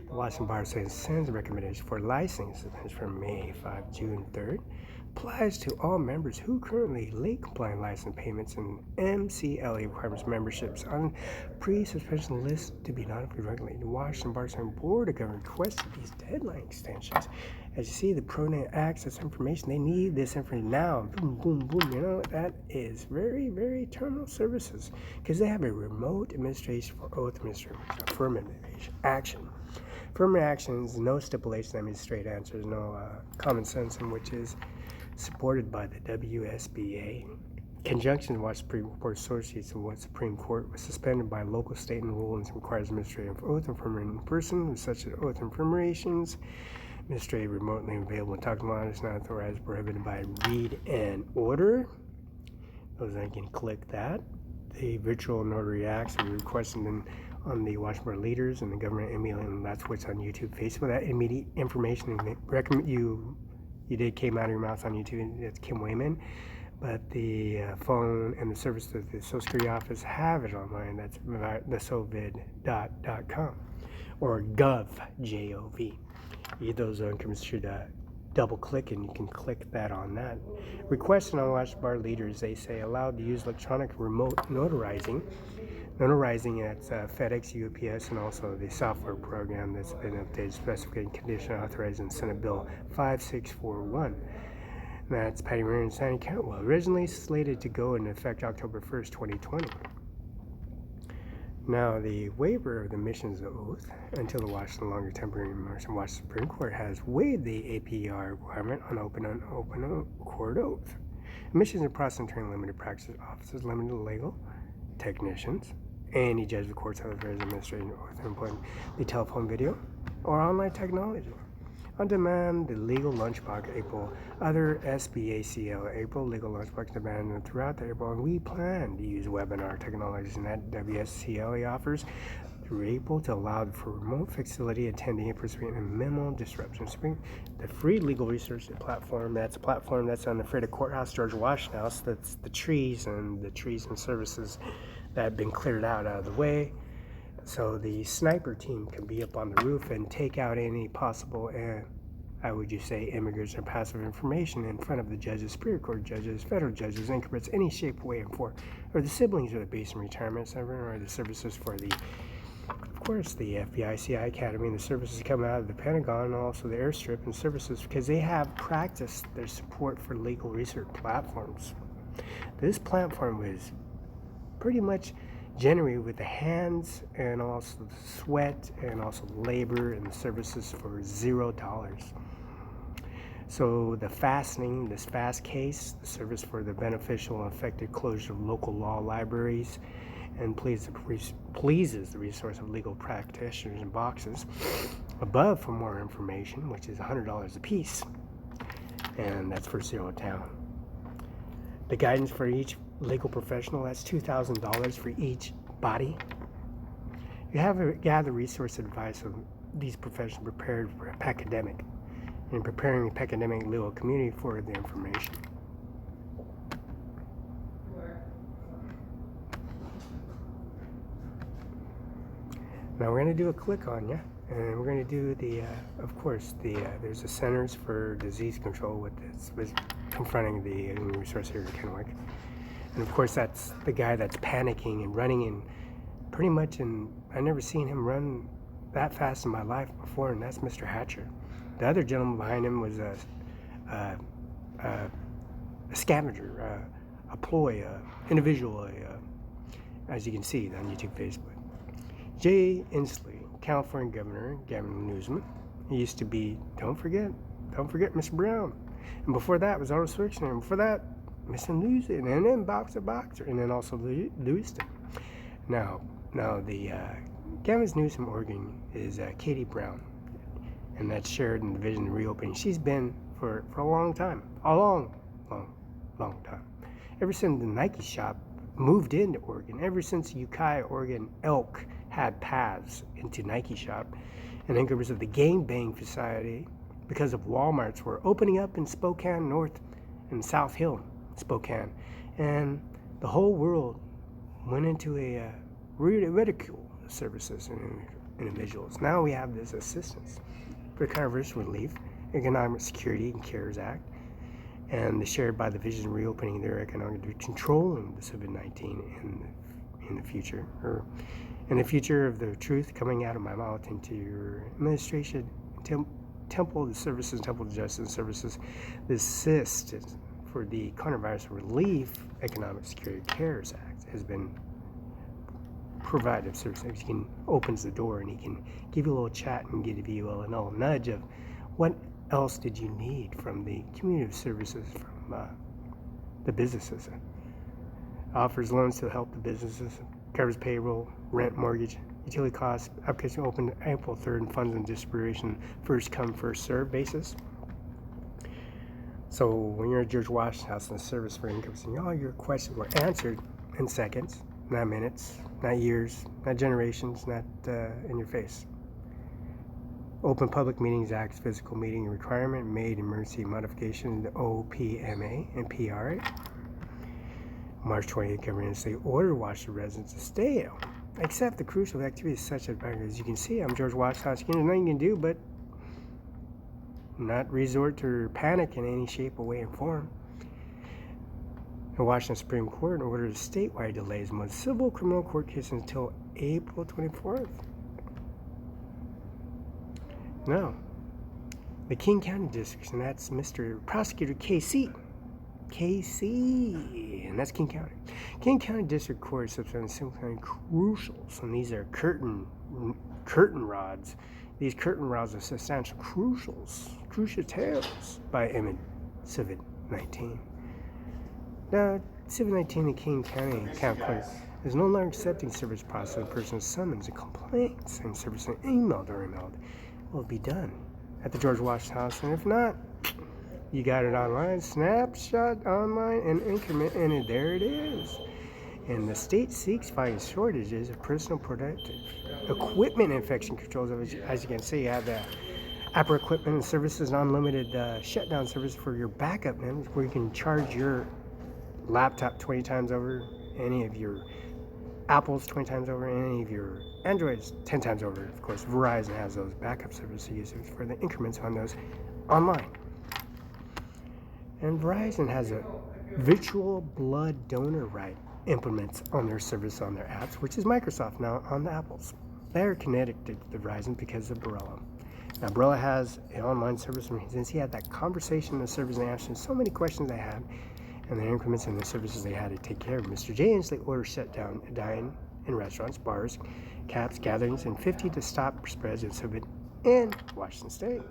The Washington Bar sends a recommendation for license suspension from May 5, June 3rd. Applies to all members who currently late compliant license payments and MCLA requirements memberships on pre-suspension list to be notified regularly. The Washington Bar Board of Governors requested these deadline extensions. As you see, the program access information, they need this information now. Boom, boom, boom. You know, that is very, very terminal services because they have a remote administration for oath administration, affirmative action. Affirmative action is no stipulation, that means straight answers, no common sense, in which is supported by the WSBA. Conjunction with Supreme Court Associates of what Supreme Court was suspended by local, state, and rulings and requires administrative oath affirmation in person, with such as oath affirmations, administrative remotely available and talking about is not authorized, prohibited by read and order. Those I can click that. The virtual notary acts are requested on the Washington leaders and the government email, and that's what's on YouTube, Facebook. That immediate information, recommend you did came out of your mouth on YouTube. It's Kim WYMAN, but the phone and the service that the Social Security Office have it online. That's the SOVID.com or GOV, G-O-V. Those increments should double click, and you can click that on that. Requesting on Washington Bar leaders, they say allowed to use electronic remote notarizing. Notarizing at FedEx, UPS, and also the software program that's been updated, specification condition authorized in Senate Bill 5641. That's Patty Marion Sandy County. Well, originally slated to go into effect October 1st, 2020. Now, the waiver of the missions oath until the Washington Longer Temporary Immersion Washington Supreme Court has waived the APR requirement on open court oath. Missions and process and training limited practice offices, limited legal technicians, any judge of courts, other administrative oath employment, the telephone, video, or online technology. On demand, the legal lunchbox April, other SBACL April legal lunchbox demand throughout the April, and we plan to use webinar technologies and that WSCLA offers through April to allow for remote facility attending and participating in minimal disruptions. The free legal research platform, that's a platform that's on the Freda Courthouse, George Washington House. That's the trees and services that have been cleared out of the way. So the sniper team can be up on the roof and take out any possible, how would you say, immigrants or passive information in front of the judges, Superior Court judges, federal judges, incumbents, any shape, way, and form, or the siblings of the base and retirement center, or the services for the, of course, the FBI, CI Academy, and the services coming out of the Pentagon, and also the airstrip and services, because they have practiced their support for legal research platforms. This platform was pretty much generated with the hands and also the sweat and also labor and the services for $0. So the fastening, this fast case, the service for the beneficial and effective closure of local law libraries, and pleases the resource of legal practitioners in boxes above for more information, which is $100 a piece, and that's for Zero Town. The guidance for each legal professional, that's $2,000 for each body. You have to gather resource advice of these professionals prepared for academic and preparing the academic legal community for the information. Now we're going to do a click on you, and we're going to do the, of course, there's the Centers for Disease Control with this, was confronting the human resource here at Kennewick. And of course, that's the guy that's panicking and running, and pretty much, and I've never seen him run that fast in my life before, and that's Mr. Hatcher. The other gentleman behind him was a scavenger, a ploy, individual, as you can see on YouTube, Facebook. Jay Inslee, California Governor, Gavin Newsom. He used to be, don't forget Mr. Brown. And before that was Arnold Schwarzenegger. And before that, Mr. Newsom, and then Boxer, and then also Lewiston. Now the Gavin Newsom organ is Katie Brown, and that's shared in the Vision of Reopening. She's been for a long time, a long time. Ever since the Nike shop moved into Oregon, ever since Ukiah, Oregon, elk had paths into Nike shop, and then of the Game Bang Society because of Walmarts were opening up in Spokane, North and South Hill, Spokane. And the whole world went into a ridicule of services and individuals. Now we have this assistance for controversial relief, economic security and CARES Act, and shared by the vision of reopening their economic controlling the COVID-19 in the future, or in the future of the truth coming out of my mouth into your administration, temple of services, temple of justice services, the assistance for the coronavirus relief economic security CARES Act has been provided services. He can opens the door and he can give you a little chat and give you a little nudge of what else did you need from the community of services from the businesses. Offers loans to help the businesses, covers payroll, rent, mortgage, utility costs. Application open April 3rd and funds and distribution first come first serve basis. So when you're at George Washington House and the service for income, all your questions were answered in seconds, not minutes, not years, not generations, not in your face. Open Public Meetings Act physical meeting requirement made emergency modification to OPMA and PRA. March 28th, government state order Washington residents to stay home, except the crucial activities such as you can see, I'm George Washington House. There's nothing you can do but not resort to panic in any shape or way or form. The Washington Supreme Court ordered statewide delays in most civil criminal court cases until April 24th. Now, the King County District, and that's Mr. Prosecutor KC, and that's King County. King County District Court is substantially crucials, and these are curtain rods. These curtain rods are substantial crucial tales by Emmett COVID-19. Now, COVID-19 in King County Court is no longer accepting service process of person's summons and complaints and service and emailed or emailed. Will be done at the George Washington House, and if not, you got it online, snapshot online and increment, and there it is. And the state seeks fighting shortages of personal protective equipment infection controls. As you can see, you have the Apple equipment and services, unlimited shutdown service for your backup members, where you can charge your laptop 20 times over, any of your Apples 20 times over, and any of your Androids 10 times over. Of course, Verizon has those backup services for the increments on those online. And Verizon has a virtual blood donor right implements on their service on their apps, which is Microsoft now on the Apples. They're connected to Verizon because of Barela. Now, Barela has an online service, and since he had that conversation in the service and answering so many questions they had, and the increments in the services they had to take care of. Mr. J instantly ordered shut down dine in restaurants, bars, caps, gatherings, and 50 to stop spreads of COVID in Washington State.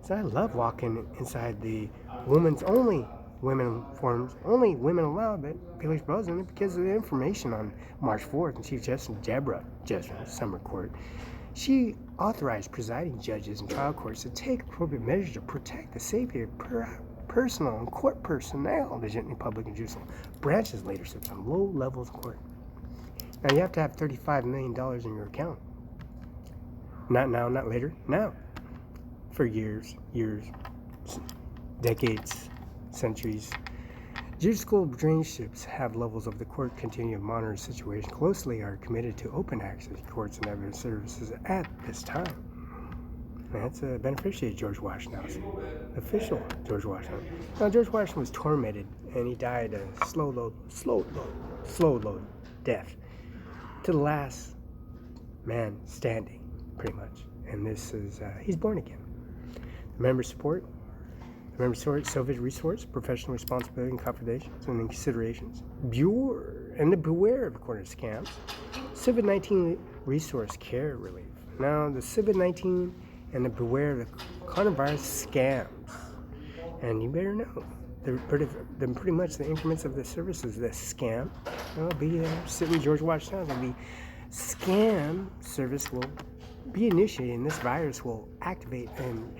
So I love walking inside the women's only women forums, only women allowed, but Felix Barela, because of the information on March 4th, and Chief Justice Deborah Jessup, Summer Court, she authorized presiding judges and trial courts to take appropriate measures to protect the safety of personal and court personnel of the public and judicial branches leadership on low levels of court. Now you have to have $35 million in your account. Not now, not later, now. For years, decades, centuries. Judicial branchships have levels of the court continue to monitor the situation closely, are committed to open access to courts and evidence services at this time. That's a beneficiary of George Washington House. Official George Washington. Now, George Washington was tormented, and he died a slow load death to the last man standing, pretty much. And this is, he's born again. Member support, Soviet resource, professional responsibility and confidentials and considerations. Beware of corner scams. COVID-19 resource care relief. Now, the COVID-19 and beware of the coronavirus scams. And you better know, they're pretty much the increments of the services, the scam. It'll be sitting George Washington House, the scam service will be initiated, and this virus will activate and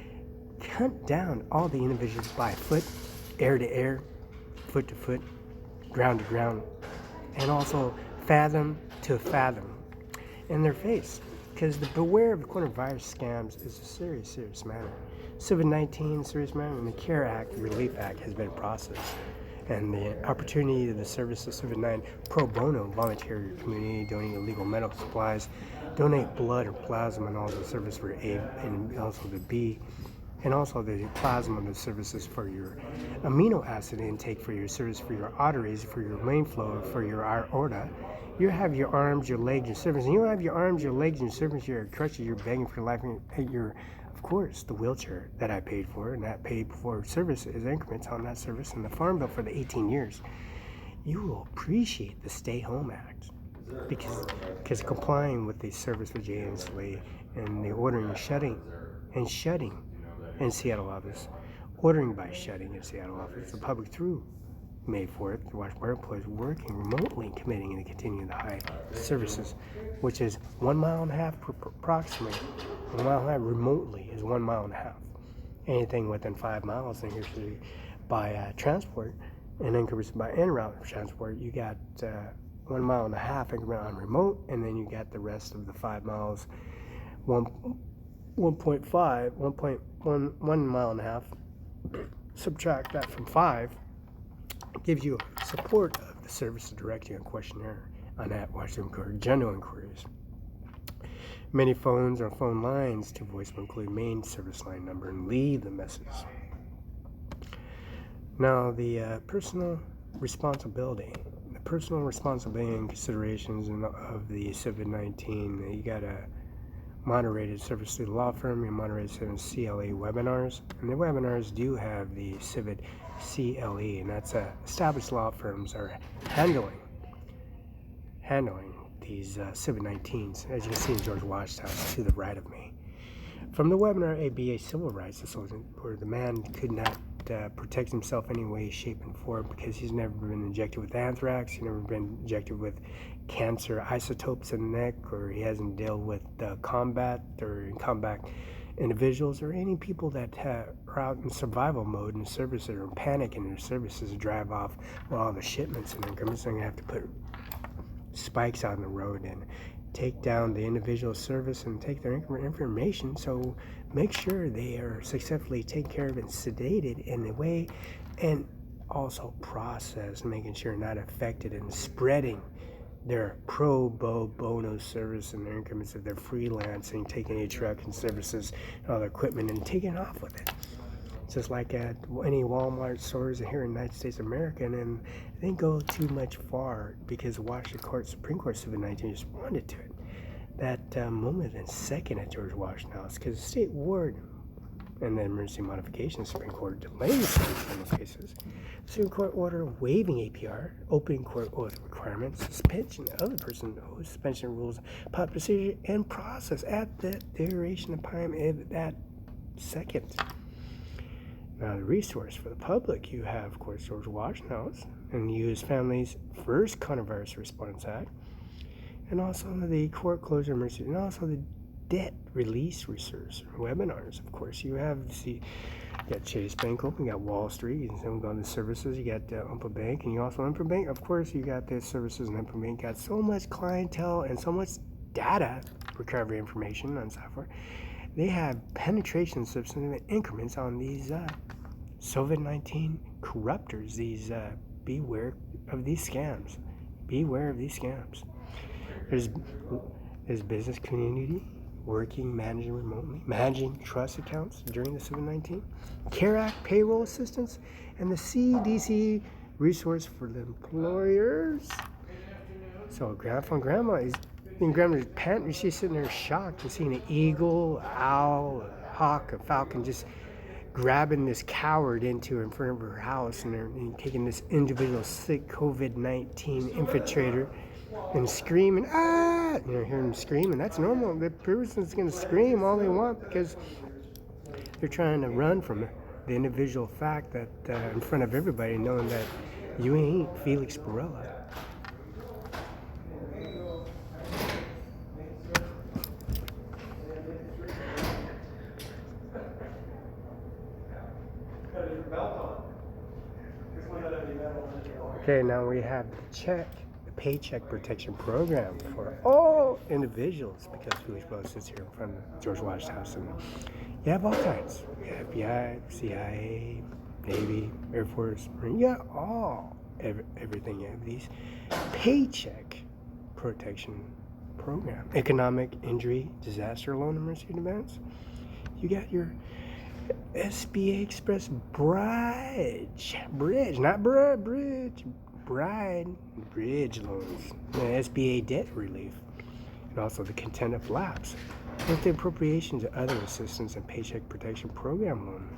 hunt down all the individuals by foot, air to air, foot to foot, ground to ground, and also fathom to fathom in their face. Because the beware of coronavirus scams is a serious matter. COVID-19 Service Management and the CARE Act, Relief Act, has been processed. And the opportunity to the service of COVID-19 pro bono, volunteer your community, donate illegal medical supplies, donate blood or plasma, and also service for A and also the B, and also the plasma, the services for your amino acid intake, for your service for your arteries, for your vein flow, for your aorta. You have your arms, your legs, your service, and you don't have your arms, your legs, and your service, your crutches, you're begging for life, and your, of course, the wheelchair that I paid for, and that paid for service is increments on that service, and the farm bill for the 18 years. You will appreciate the Stay Home Act because complying with the service for JNSLA and the ordering and shutting in Seattle office, ordering by shutting in Seattle office, the public through May 4th, the Washington employees working remotely, committing and continuing the high services, which is 1.5 miles approximately. 1.5 miles remotely is 1.5 miles. Anything within 5 miles, then usually by transport, and increments by en route transport, you got 1.5 miles increment on remote, and then you got the rest of the 5 miles, 1.1 mile and a half. Subtract that from 5. Gives you support of the service to direct you a questionnaire on that Washington general inquiries. Many phones or phone lines to voicemail include main service line number and leave the message. Now the personal responsibility and considerations of the COVID-19. You got a moderated service through the law firm, your moderated service CLE webinars, and the webinars do have the CIVID CLE, and that's established law firms are handling these COVID-19s, as you can see in George Washington to the right of me. From the webinar, ABA Civil Rights Association, where the man could not protect himself any way, shape, and form because he's never been injected with anthrax, he's never been injected with cancer isotopes in the neck, or he hasn't dealt with combat individuals, or any people that are out in survival mode in the services or in panic in their services drive off with all the shipments and increments. They're going to have to put spikes on the road and take down the individual service and take their information. So make sure they are successfully taken care of and sedated in a way, and also processed, making sure not affected and spreading their pro bono service and their increments of their freelancing, taking a truck and services and all their equipment and taking off with it. Just like at any Walmart stores here in the United States of America, and they didn't go too much far because the Washington Supreme Court COVID-19 responded to it. That moment and second at George Washington House, because the state warden and the emergency modification Supreme Court delayed in those cases. Supreme Court order waiving APR, open court order requirements, suspension of the person, suspension rules, public procedure, and process at the duration of time of that second. Now, the resource for the public, you have, of course, George Washington House and the U.S. Family's First Coronavirus Response Act, and also the court closure emergency, and also the debt release research webinars. Of course, you have you got Chase Bank open, you got Wall Street, and then we got the services. You got Umpa Bank, and you also Umpa Bank. Of course, you got the services, and Umpa Bank got so much clientele and so much data recovery information and software. They have penetration substantive increments on these COVID-19 corruptors. These beware of these scams. Beware of these scams. There's business community working, managing remotely, managing trust accounts during the COVID-19, CARE Act payroll assistance, and the CDC resource for the employers. So grandpa and grandma is in grandma's pantry. She's sitting there shocked and seeing an eagle, owl, a hawk, a falcon just grabbing this coward into in front of her house, and they're taking this individual sick COVID-19 infiltrator and screaming, ah! You know, hearing them scream, and that's normal. The person's going to scream all they want because they're trying to run from the individual fact that in front of everybody, knowing that you ain't Felix Barela. Okay, now we have the Paycheck Protection Program for all all individuals, because Felix Barela sits here in front of George Washington House, and you have all kinds. You have FBI, CIA, Navy, Air Force, Marine. You got everything. You have these paycheck protection program, economic injury, disaster loan emergency events. You got your SBA Express bridge loans, SBA debt relief, and also the content of lapse, with the appropriations of other assistance and paycheck protection program loan.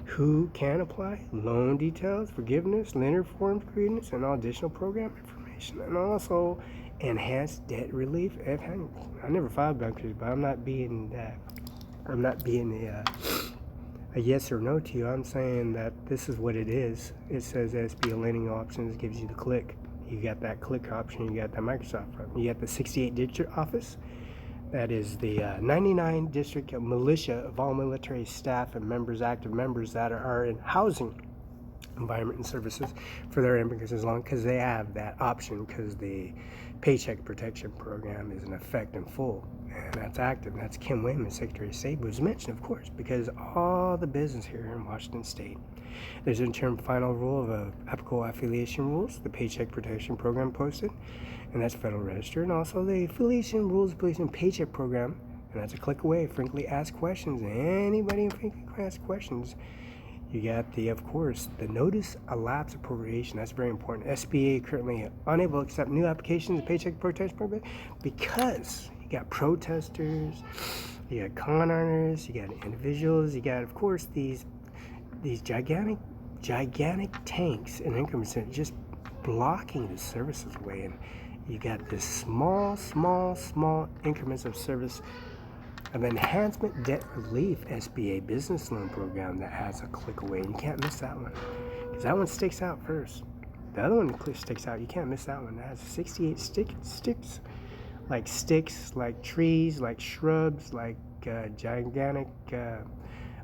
Who can apply? Loan details, forgiveness, lender forms, credence, and all additional program information, and also enhanced debt relief. I never filed bankruptcy, but I'm not being a yes or no to you. I'm saying that this is what it is. It says SBA lending options, gives you the click. You got that click option. You got that Microsoft one. You got the 68 district office. That is the 99 district militia of all military staff and members, active members that are in housing, environment, and services for their immigrants, as long because they have that option, because the paycheck protection program is in effect in full, and that's active. That's Kim Wayman, Secretary of State, was mentioned, of course, because all the business here in Washington State. There's an interim final rule of applicable affiliation rules, the paycheck protection program posted, and that's Federal Register, and also the affiliation rules police and paycheck program, and that's a click away. Frequently asked questions. Anybody who frequently asks questions. You got of course, the notice of lapse appropriation. That's very important. SBA currently unable to accept new applications of paycheck protection program because you got protesters, you got con artists, you got individuals, you got, of course, these gigantic tanks and increments that are just blocking the services away, and you got this small increments of service of enhancement debt relief SBA business loan program that has a click away, and you can't miss that one, because that one sticks out first. The other one sticks out. You can't miss that one. That has 68 sticks, like trees, like shrubs, like gigantic,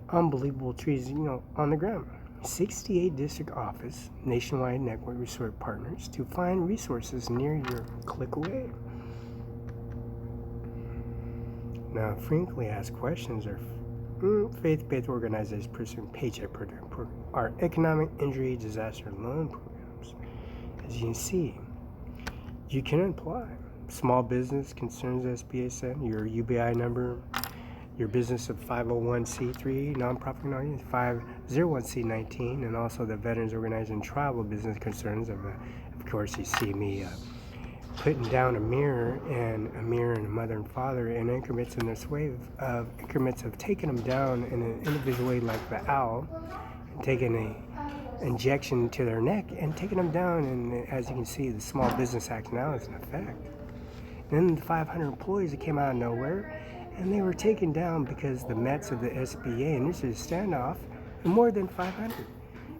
unbelievable trees, on the ground. 68 district office, nationwide network resort partners to find resources near your click away. Now, frequently asked questions are faith-based organizations pursuing paycheck protection program, our economic injury disaster loan programs. As you can see, you can apply. Small business concerns SBA said, your UBI number, your business of 501c3, nonprofit organization, 501c19, and also the veterans organization tribal business concerns of course, you see me putting down a mirror and a mother and father in increments in this wave of increments of taking them down in an individual way, like the owl, and taking an injection to their neck and taking them down. And as you can see, the Small Business Act now is in effect. And then the 500 employees that came out of nowhere, and they were taken down because the Mets of the SBA initiated a standoff, and more than 500.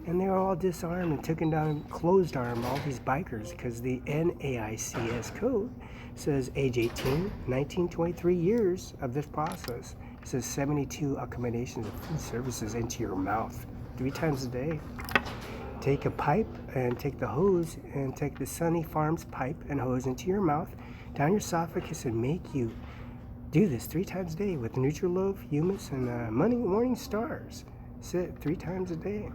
And they were all disarmed and taken down, closed arm, all these bikers, because the NAICS code says age 18, 19, 23 years of this process. It says 72 accommodations of food services into your mouth 3 times a day. Take a pipe and take the hose and take the Sunny Farms pipe and hose into your mouth, down your esophagus, and make you do this 3 times a day with Nutriloaf, humus, and morning stars. Sit 3 times a day.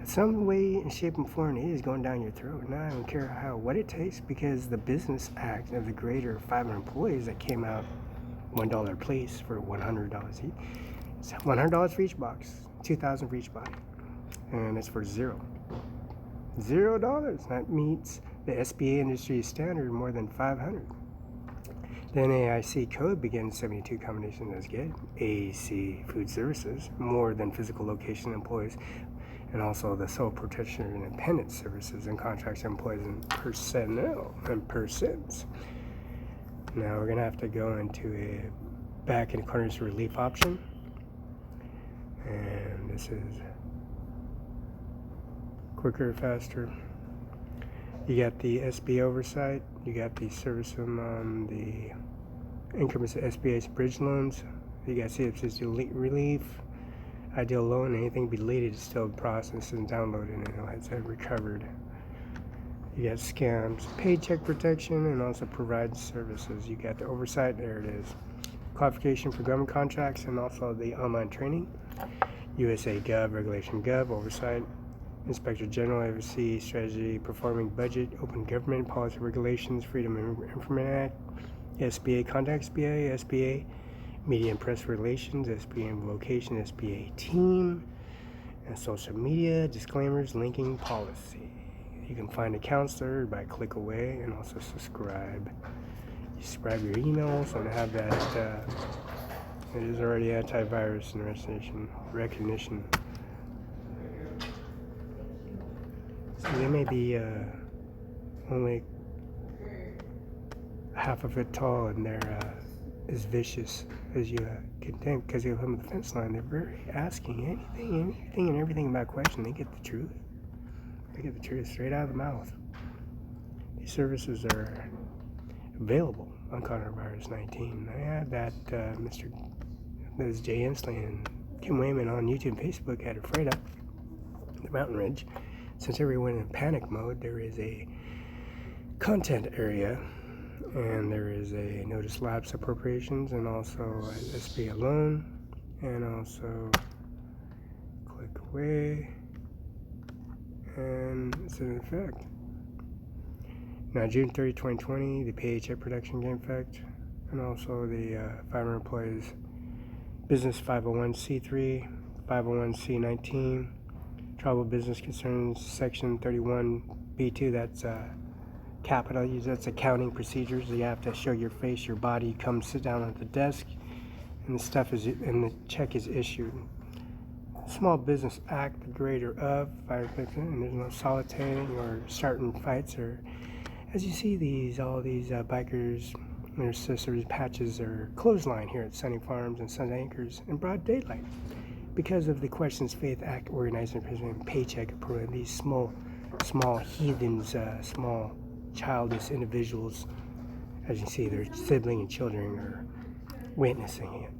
Some way in shape and form, it is going down your throat. Now I don't care what it takes, because the Business Act of the greater 500 employees that came out $1 a piece for $100 each. It's $100 for each box, $2,000 for each body, and it's for $0. That meets the SBA industry standard more than 500. The NAIC code begins 72 combinations as good. AAC food services, more than physical location employees, and also the sole protection and independent services and contracts employees and personnel and persons. Now we're gonna have to go into a back in accordance relief option, and this is quicker, faster. You got the SBA oversight, you got the service on the increments of SBA's bridge loans, you got CFC's relief, ideal loan, anything be deleted is still processed and downloaded, and it's recovered. You got scams, paycheck protection, and also provides services. You got the oversight, there it is. Qualification for government contracts, and also the online training. USA.gov, Regulation Gov, oversight. Inspector General, oversee strategy, performing budget, open government, policy regulations, Freedom of Information Act, SBA, contact SBA, SBA, media and press relations, SBA invocation, SBA team, and social media, disclaimers, linking, policy. You can find a counselor by click away, and also subscribe. You subscribe your emails and have that, it is already antivirus and recognition. So they may be only half a foot tall, and they're as vicious as you can think, because they come to the fence line. They're very asking anything and everything about question. They get the truth. They get the truth straight out of the mouth. These services are available on coronavirus 19. I had that Ms. Jay Inslee and Kim Wayman on YouTube and Facebook had it right up the mountain ridge. Since everyone in panic mode, there is a content area, and there is a notice lapse appropriations, and also an SBA loan, and also click away, and it's in effect. Now, June 30, 2020, the paycheck protection came effect, and also the 500 employees business 501c3, 501c19, tribal business concerns, section 31b2, that's capital, that's accounting procedures. You have to show your face, your body, come sit down at the desk, and the stuff is, and the check is issued. Small Business Act, the greater of, and there's no solitating or starting fights, or as you see all these bikers, their sisters patches are clothesline here at Sunny Farms and Sun Anchors in broad daylight because of the Questions Faith Act organizing and paycheck approval. These small heathens, small childish individuals, as you see, their sibling and children are witnessing it.